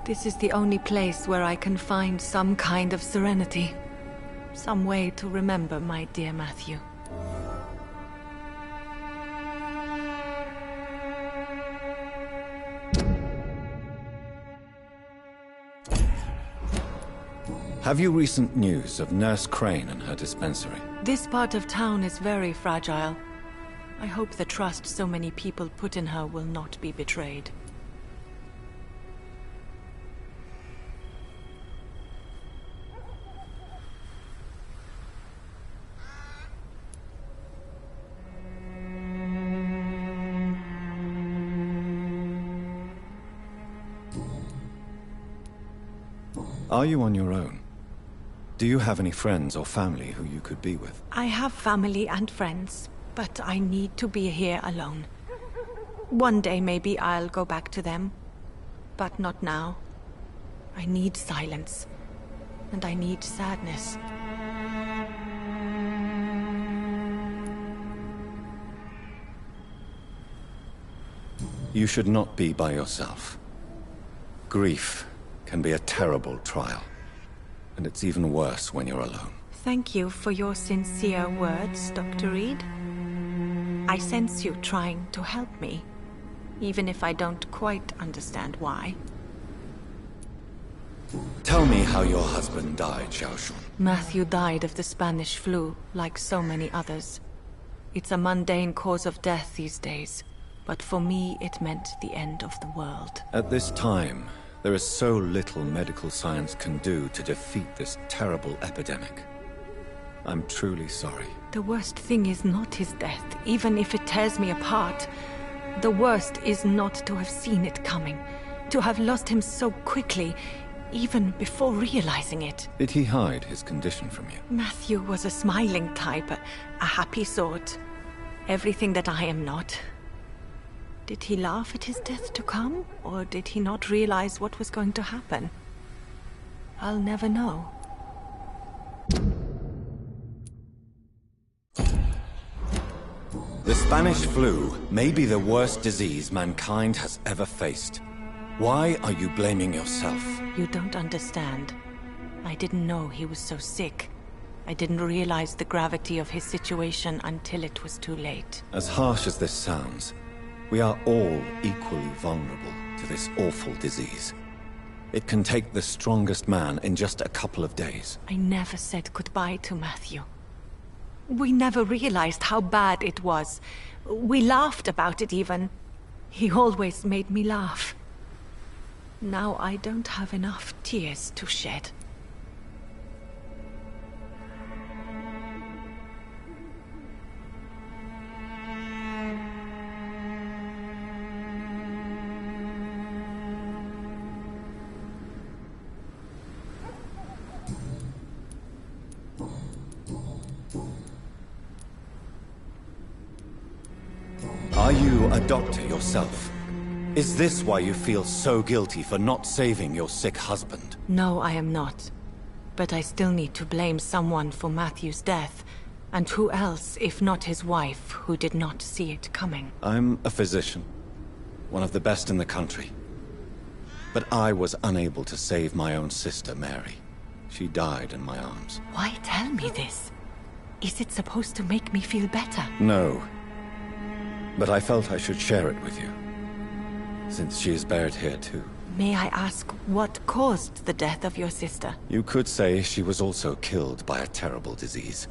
This is the only place where I can find some kind of serenity. Some way to remember my dear Matthew. Have you recent news of Nurse Crane and her dispensary? This part of town is very fragile. I hope the trust so many people put in her will not be betrayed. Are you on your own? Do you have any friends or family who you could be with? I have family and friends, but I need to be here alone. One day maybe I'll go back to them, but not now. I need silence, and I need sadness. You should not be by yourself. Grief can be a terrible trial, and it's even worse when you're alone. Thank you for your sincere words, Dr. Reed. I sense you trying to help me, even if I don't quite understand why. Tell me how your husband died, Xiao Shun. Matthew died of the Spanish flu, like so many others. It's a mundane cause of death these days, but for me it meant the end of the world. At this time, there is so little medical science can do to defeat this terrible epidemic. I'm truly sorry. The worst thing is not his death, even if it tears me apart. The worst is not to have seen it coming, to have lost him so quickly, even before realizing it. Did he hide his condition from you? Matthew was a smiling type, a happy sort. Everything that I am not. Did he laugh at his death to come, or did he not realize what was going to happen? I'll never know. The Spanish flu may be the worst disease mankind has ever faced. Why are you blaming yourself? You don't understand. I didn't know he was so sick. I didn't realize the gravity of his situation until it was too late. As harsh as this sounds, we are all equally vulnerable to this awful disease. It can take the strongest man in just a couple of days. I never said goodbye to Matthew. We never realized how bad it was. We laughed about it even. He always made me laugh. Now I don't have enough tears to shed. Are you a doctor yourself? Is this why you feel so guilty for not saving your sick husband? No, I am not. But I still need to blame someone for Matthew's death. And who else, if not his wife, who did not see it coming? I'm a physician. One of the best in the country. But I was unable to save my own sister, Mary. She died in my arms. Why tell me this? Is it supposed to make me feel better? No. But I felt I should share it with you, since she is buried here too. May I ask what caused the death of your sister? You could say she was also killed by a terrible disease.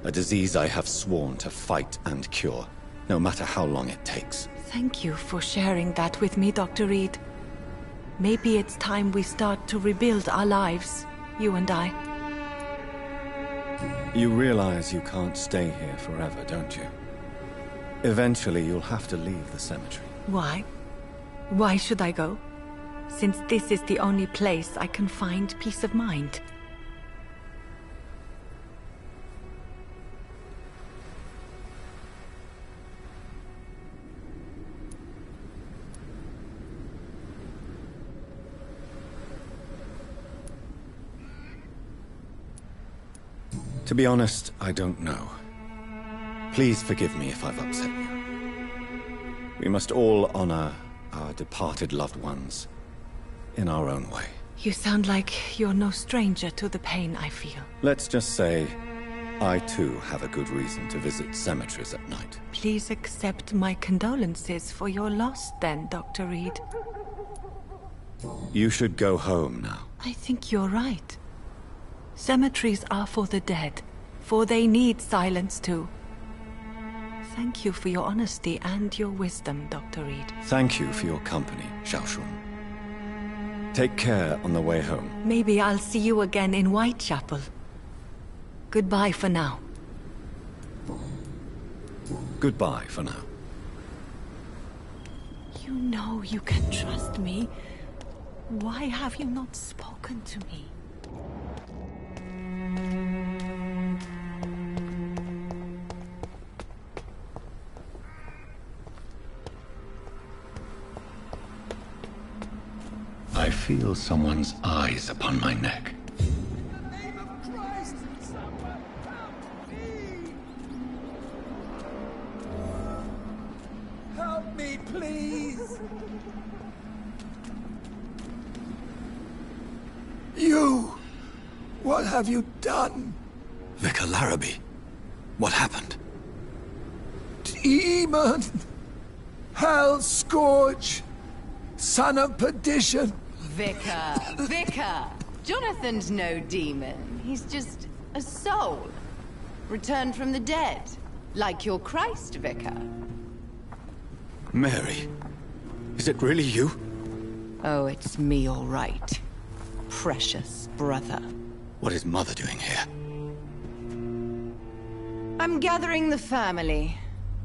A disease I have sworn to fight and cure, no matter how long it takes. Thank you for sharing that with me, Dr. Reed. Maybe it's time we start to rebuild our lives, you and I. You realize you can't stay here forever, don't you? Eventually, you'll have to leave the cemetery. Why? Why should I go? Since this is the only place I can find peace of mind. To be honest, I don't know. Please forgive me if I've upset you. We must all honor our departed loved ones in our own way. You sound like you're no stranger to the pain I feel. Let's just say, I too have a good reason to visit cemeteries at night. Please accept my condolences for your loss then, Dr. Reed. You should go home now. I think you're right. Cemeteries are for the dead, for they need silence too. Thank you for your honesty and your wisdom, Dr. Reed. Thank you for your company, Xiaoshun. Take care on the way home. Maybe I'll see you again in Whitechapel. Goodbye for now. Goodbye for now. You know you can trust me. Why have you not spoken to me? I feel someone's eyes upon my neck. Help me, please! You! What have you done? Vicar Larrabee, what happened? Demon! Hell Scourge! Son of perdition! Vicar! Jonathan's no demon. He's just a soul. Returned from the dead. Like your Christ, Vicar. Mary, is it really you? Oh, it's me, all right. Precious brother. What is Mother doing here? I'm gathering the family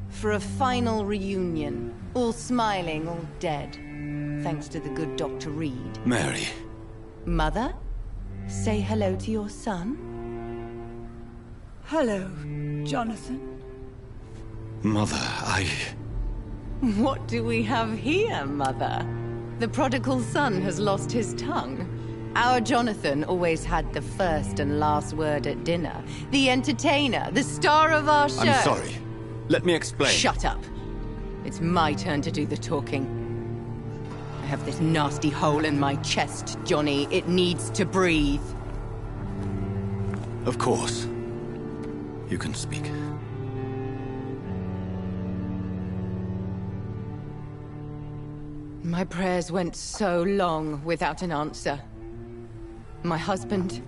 for a final reunion. All smiling, all dead. Thanks to the good Dr. Reed. Mary. Mother, say hello to your son. Hello, Jonathan. Mother, What do we have here, Mother? The prodigal son has lost his tongue. Our Jonathan always had the first and last word at dinner. The entertainer, the star of our show. I'm sorry. Let me explain. Shut up. It's my turn to do the talking. I have this nasty hole in my chest, Johnny. It needs to breathe. Of course. You can speak. My prayers went so long without an answer. My husband,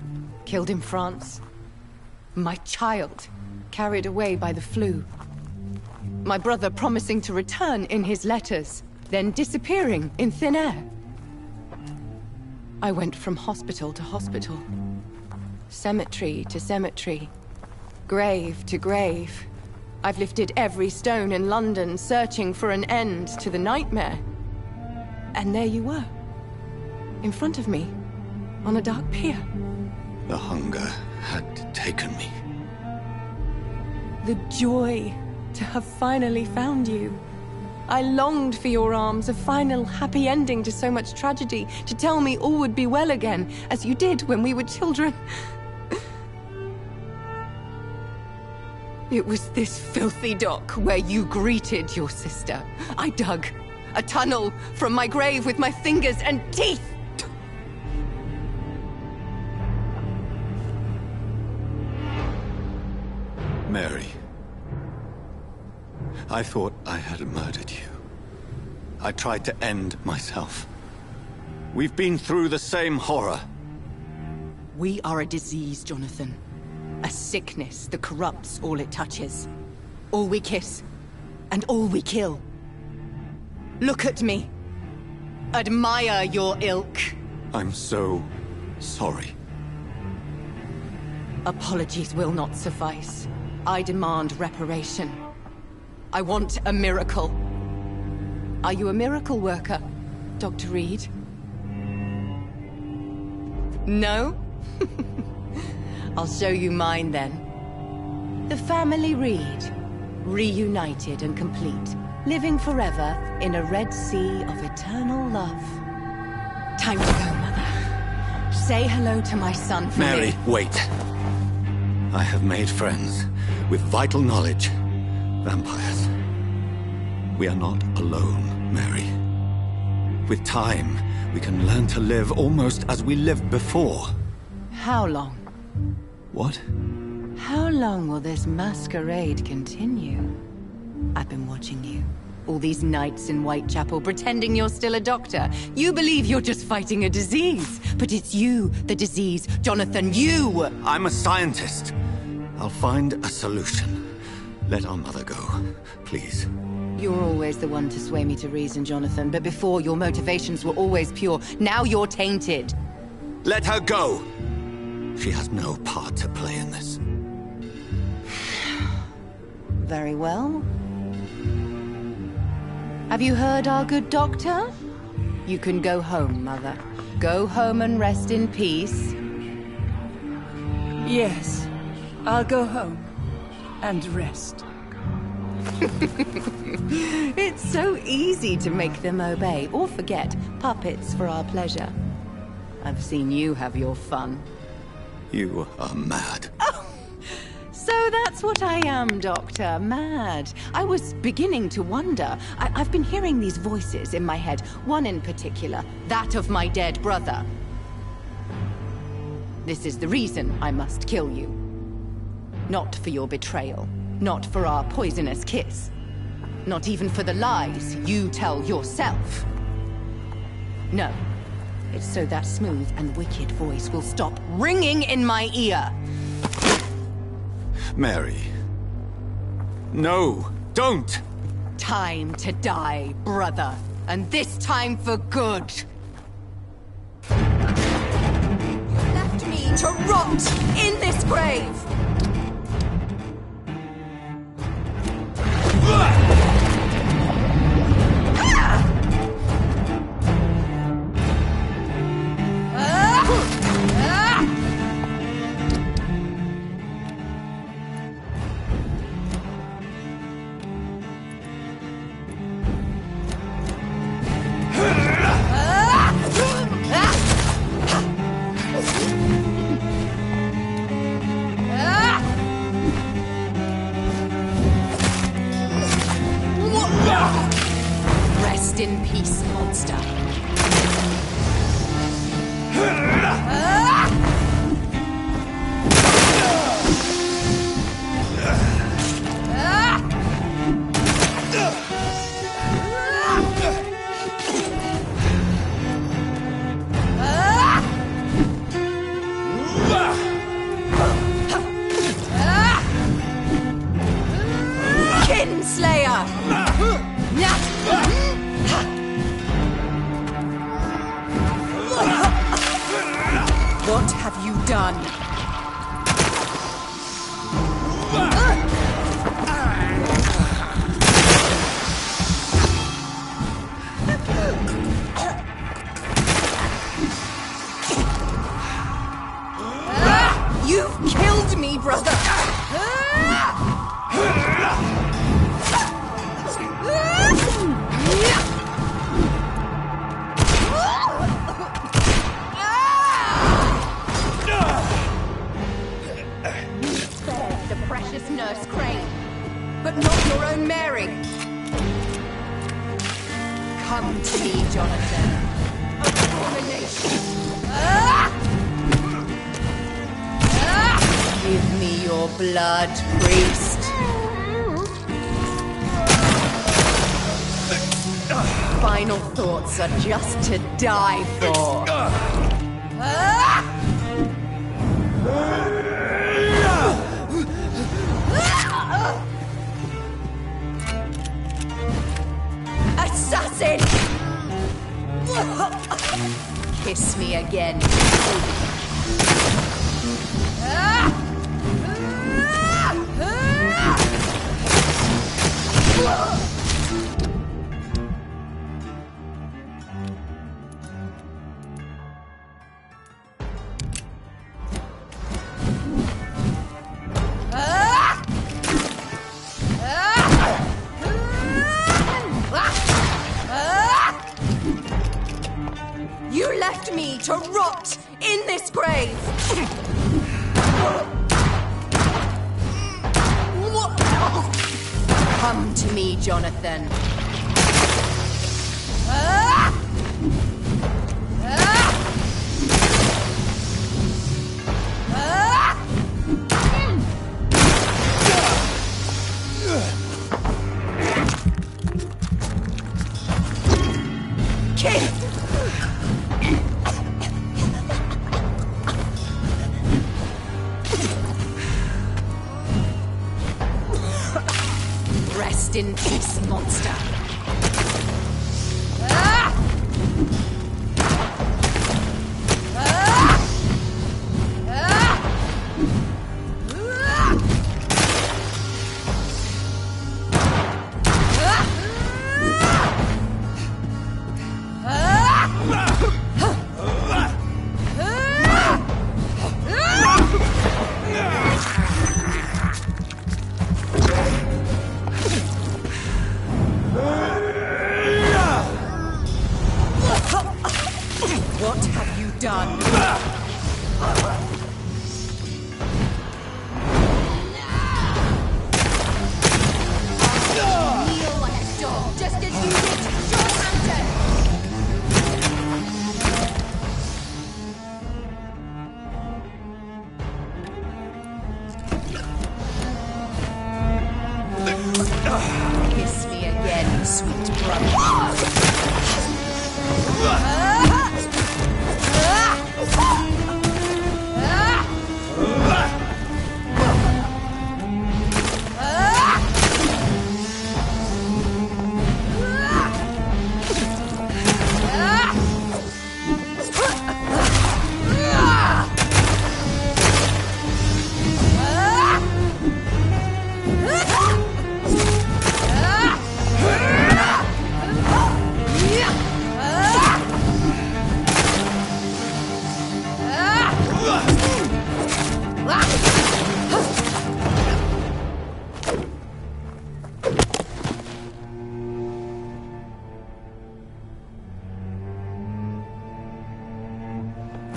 killed in France. My child, carried away by the flu. My brother promising to return in his letters, then disappearing in thin air. I went from hospital to hospital. Cemetery to cemetery. Grave to grave. I've lifted every stone in London, searching for an end to the nightmare. And there you were. In front of me. On a dark pier. The hunger had taken me. The joy to have finally found you. I longed for your arms, a final happy ending to so much tragedy, to tell me all would be well again, as you did when we were children. It was this filthy dock where you greeted your sister. I dug a tunnel from my grave with my fingers and teeth. Mary. I thought I had murdered you. I tried to end myself. We've been through the same horror. We are a disease, Jonathan. A sickness that corrupts all it touches. All we kiss, and all we kill. Look at me. Admire your ilk. I'm so sorry. Apologies will not suffice. I demand reparation. I want a miracle. Are you a miracle worker, Dr. Reed? No? I'll show you mine then. The family Reed, reunited and complete, living forever in a red sea of eternal love. Time to go, Mother. Say hello to my son for Mary, me. wait. I have made friends with vital knowledge. Vampires. We are not alone, Mary. With time, we can learn to live almost as we lived before. How long? What? How long will this masquerade continue? I've been watching you. All these nights in Whitechapel, pretending you're still a doctor. You believe you're just fighting a disease. But it's you, the disease. Jonathan, you! I'm a scientist. I'll find a solution. Let our mother go, please. You're always the one to sway me to reason, Jonathan. But before, your motivations were always pure. Now you're tainted. Let her go! She has no part to play in this. Very well. Have you heard our good doctor? You can go home, Mother. Go home and rest in peace. Yes, I'll go home and rest. It's so easy to make them obey or forget. Puppets for our pleasure. I've seen you have your fun. You are mad. Oh, so that's what I am, Doctor. Mad. I was beginning to wonder. I've been hearing these voices in my head. One in particular, that of my dead brother. This is the reason I must kill you. Not for your betrayal. Not for our poisonous kiss. Not even for the lies you tell yourself. No. It's so that smooth and wicked voice will stop ringing in my ear. Mary. No, don't! Time to die, brother. And this time for good. You left me to rot in this grave! Rest in peace, monster. done. You've killed me, brother! You spared the precious Nurse Crane, but not your own Mary. Come to me, Jonathan. Abomination! Give me your blood, priest. Final thoughts are just to die for. Assassin! Kiss me again. You left me to rot in this grave! Come to me, Jonathan. King! Rest in peace, monster. What have you done? Kneel like a dog, just as you did to John Hampton! Kiss me again, sweet brother.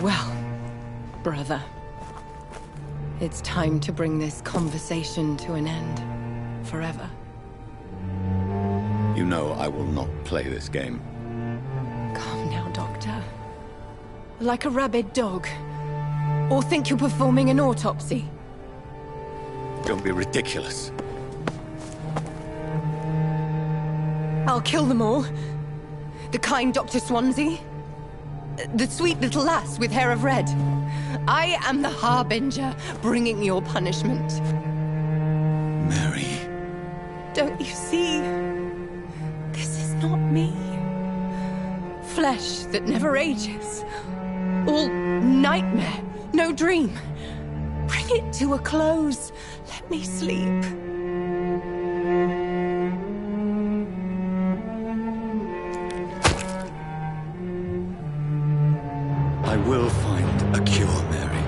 Well, brother, it's time to bring this conversation to an end. Forever. You know I will not play this game. Calm now, Doctor. Like a rabid dog. Or think you're performing an autopsy. Don't be ridiculous. I'll kill them all. The kind Dr. Swansea. The sweet little lass with hair of red. I am the Harbinger, bringing your punishment. Mary. Don't you see? This is not me. Flesh that never ages. All nightmare, No dream. Bring it to a close. Let me sleep. I will find a cure, Mary.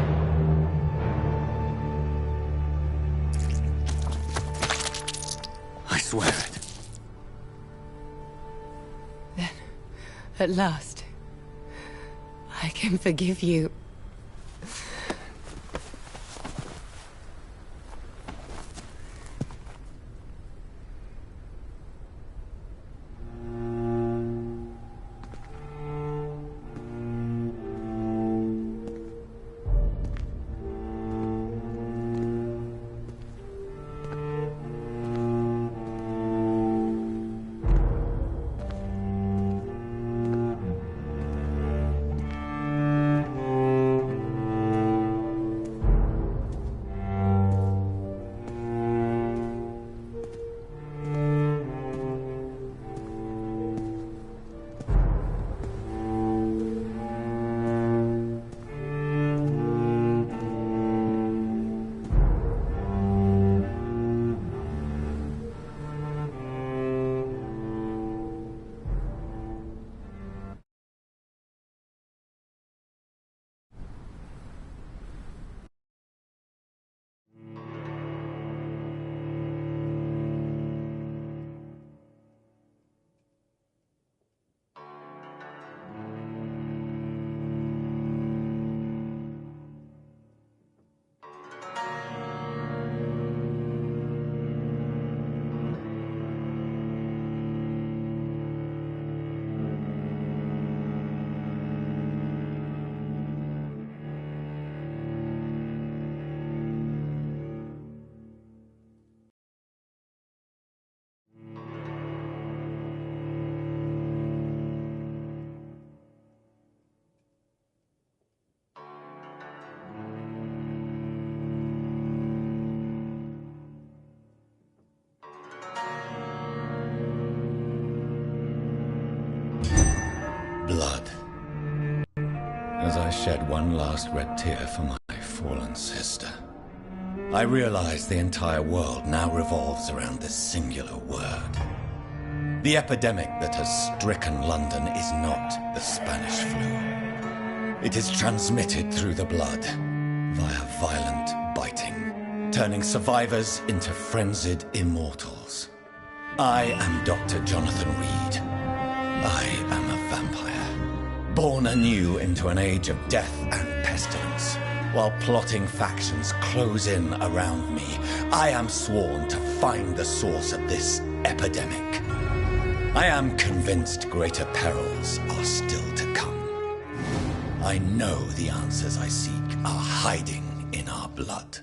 I swear it. Then, at last, I can forgive you. Blood. As I shed one last red tear for my fallen sister, I realize the entire world now revolves around this singular word. The epidemic that has stricken London is not the Spanish flu. It is transmitted through the blood, via violent biting, turning survivors into frenzied immortals. I am Dr. Jonathan Reed. I am a vampire, born anew into an age of death and pestilence. While plotting factions close in around me, I am sworn to find the source of this epidemic. I am convinced greater perils are still to come. I know the answers I seek are hiding in our blood.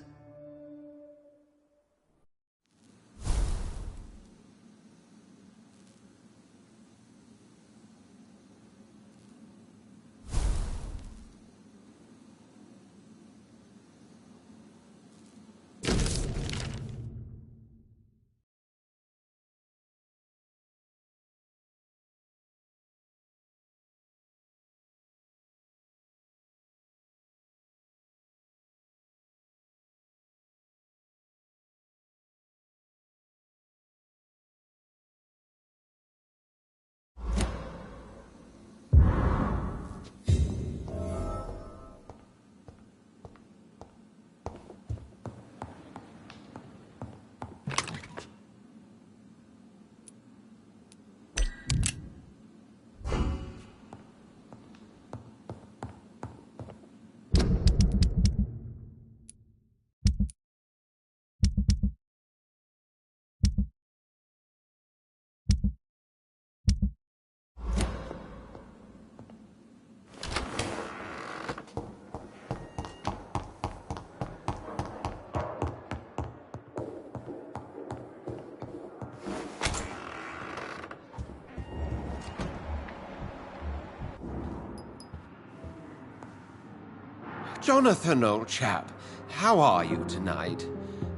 Jonathan, old chap, how are you tonight?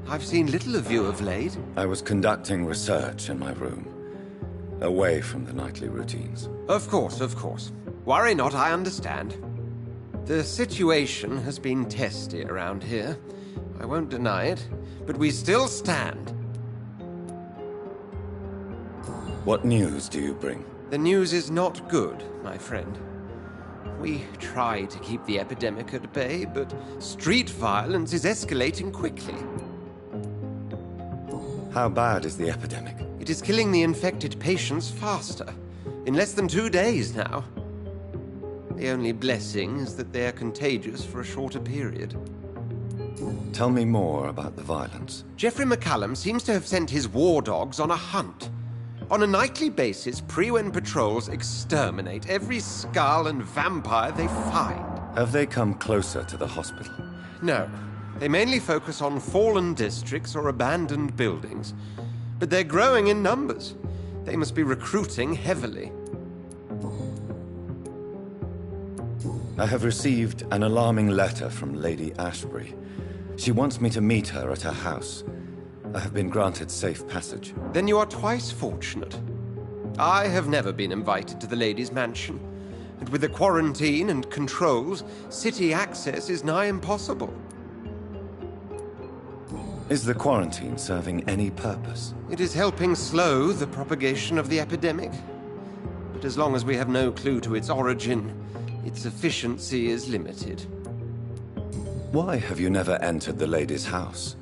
I've seen little of you of late. I was conducting research in my room, away from the nightly routines. Of course, of course. Worry not, I understand. The situation has been testy around here. I won't deny it, but we still stand. What news do you bring? The news is not good, my friend. We try to keep the epidemic at bay, but street violence is escalating quickly. How bad is the epidemic? It is killing the infected patients faster. In less than 2 days now. The only blessing is that they are contagious for a shorter period. Tell me more about the violence. Jeffrey McCallum seems to have sent his war dogs on a hunt. On a nightly basis, Pre-Wen patrols exterminate every skull and vampire they find. Have they come closer to the hospital? No. They mainly focus on fallen districts or abandoned buildings. But they're growing in numbers. They must be recruiting heavily. I have received an alarming letter from Lady Ashbury. She wants me to meet her at her house. I have been granted safe passage. Then you are twice fortunate. I have never been invited to the lady's mansion. And with the quarantine and controls, city access is nigh impossible. Is the quarantine serving any purpose? It is helping slow the propagation of the epidemic. But as long as we have no clue to its origin, its efficiency is limited. Why have you never entered the lady's house?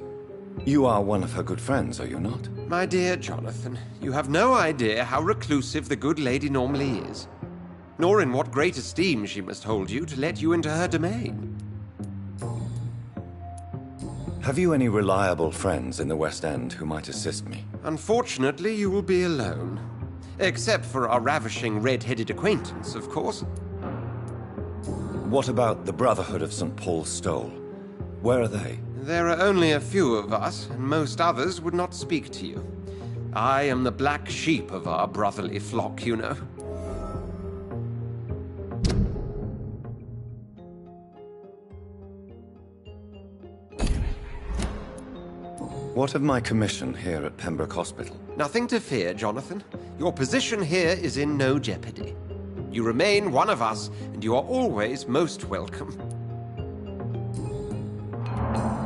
You are one of her good friends, are you not? My dear Jonathan, you have no idea how reclusive the good lady normally is. Nor in what great esteem she must hold you to let you into her domain. Have you any reliable friends in the West End who might assist me? Unfortunately, you will be alone. Except for our ravishing red-headed acquaintance, of course. What about the Brotherhood of St. Paul's Stole? Where are they? There are only a few of us, and most others would not speak to you. I am the black sheep of our brotherly flock, you know. What of my commission here at Pembroke Hospital? Nothing to fear, Jonathan. Your position here is in no jeopardy. You remain one of us, and you are always most welcome.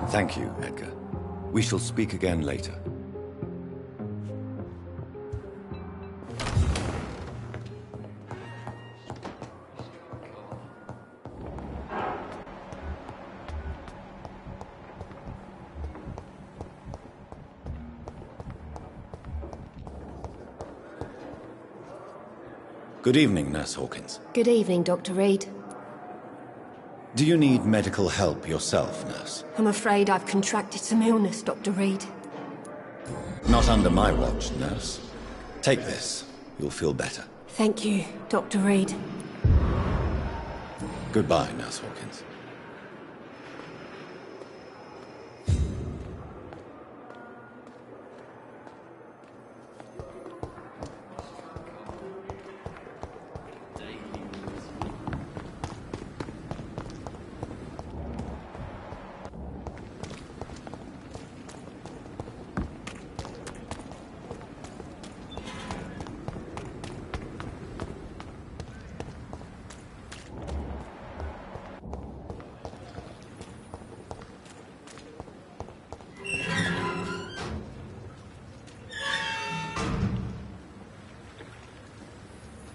Thank you, Edgar. We shall speak again later. Good evening, Nurse Hawkins. Good evening, Dr. Reed. Do you need medical help yourself, Nurse? I'm afraid I've contracted some illness, Dr. Reed. Not under my watch, Nurse. Take this. You'll feel better. Thank you, Dr. Reed. Goodbye, Nurse Hawkins.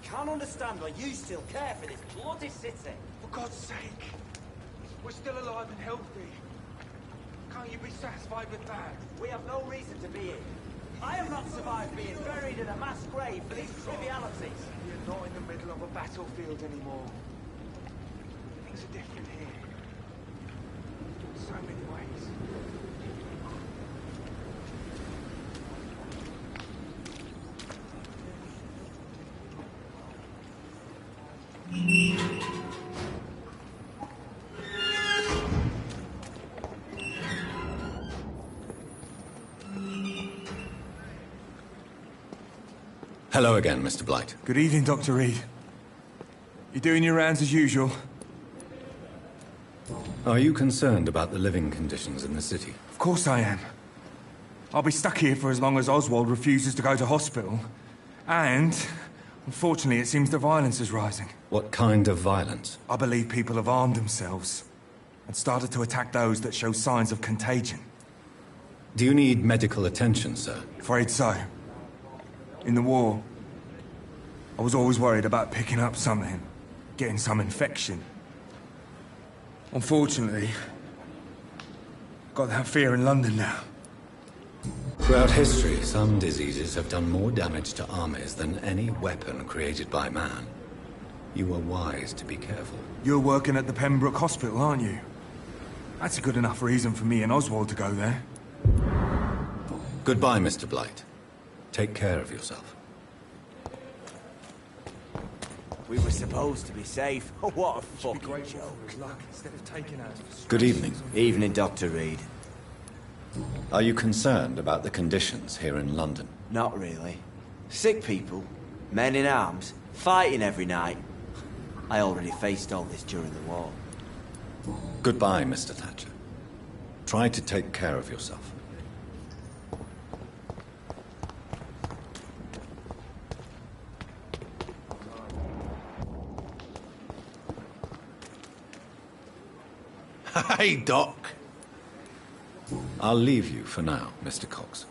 Can't understand why you still care for this bloody city. For God's sake, we're still alive and healthy. Can't you be satisfied with that? We have no reason to be here. I have not survived being buried in a mass grave for these trivialities. You're not in the middle of a battlefield anymore. Things are different here. In so many ways. Hello again, Mr. Blight. Good evening, Dr. Reed. You doing your rounds as usual? Are you concerned about the living conditions in the city? Of course I am. I'll be stuck here for as long as Oswald refuses to go to hospital. And Unfortunately, it seems the violence is rising. What kind of violence? I believe people have armed themselves and started to attack those that show signs of contagion. Do you need medical attention, sir? Afraid so. In the war, I was always worried about picking up something, getting some infection. Unfortunately, got that fear in London now. Throughout history, some diseases have done more damage to armies than any weapon created by man. You were wise to be careful. You're working at the Pembroke Hospital, aren't you? That's a good enough reason for me and Oswald to go there. Goodbye, Mr. Blight. Take care of yourself. We were supposed to be safe. What a fucking joke. Good evening. Evening, Dr. Reed. Are you concerned about the conditions here in London? Not really. Sick people, men in arms, fighting every night. I already faced all this during the war. Goodbye, Mr. Thatcher. Try to take care of yourself. Hey, Doc. I'll leave you for now, Mr. Cox.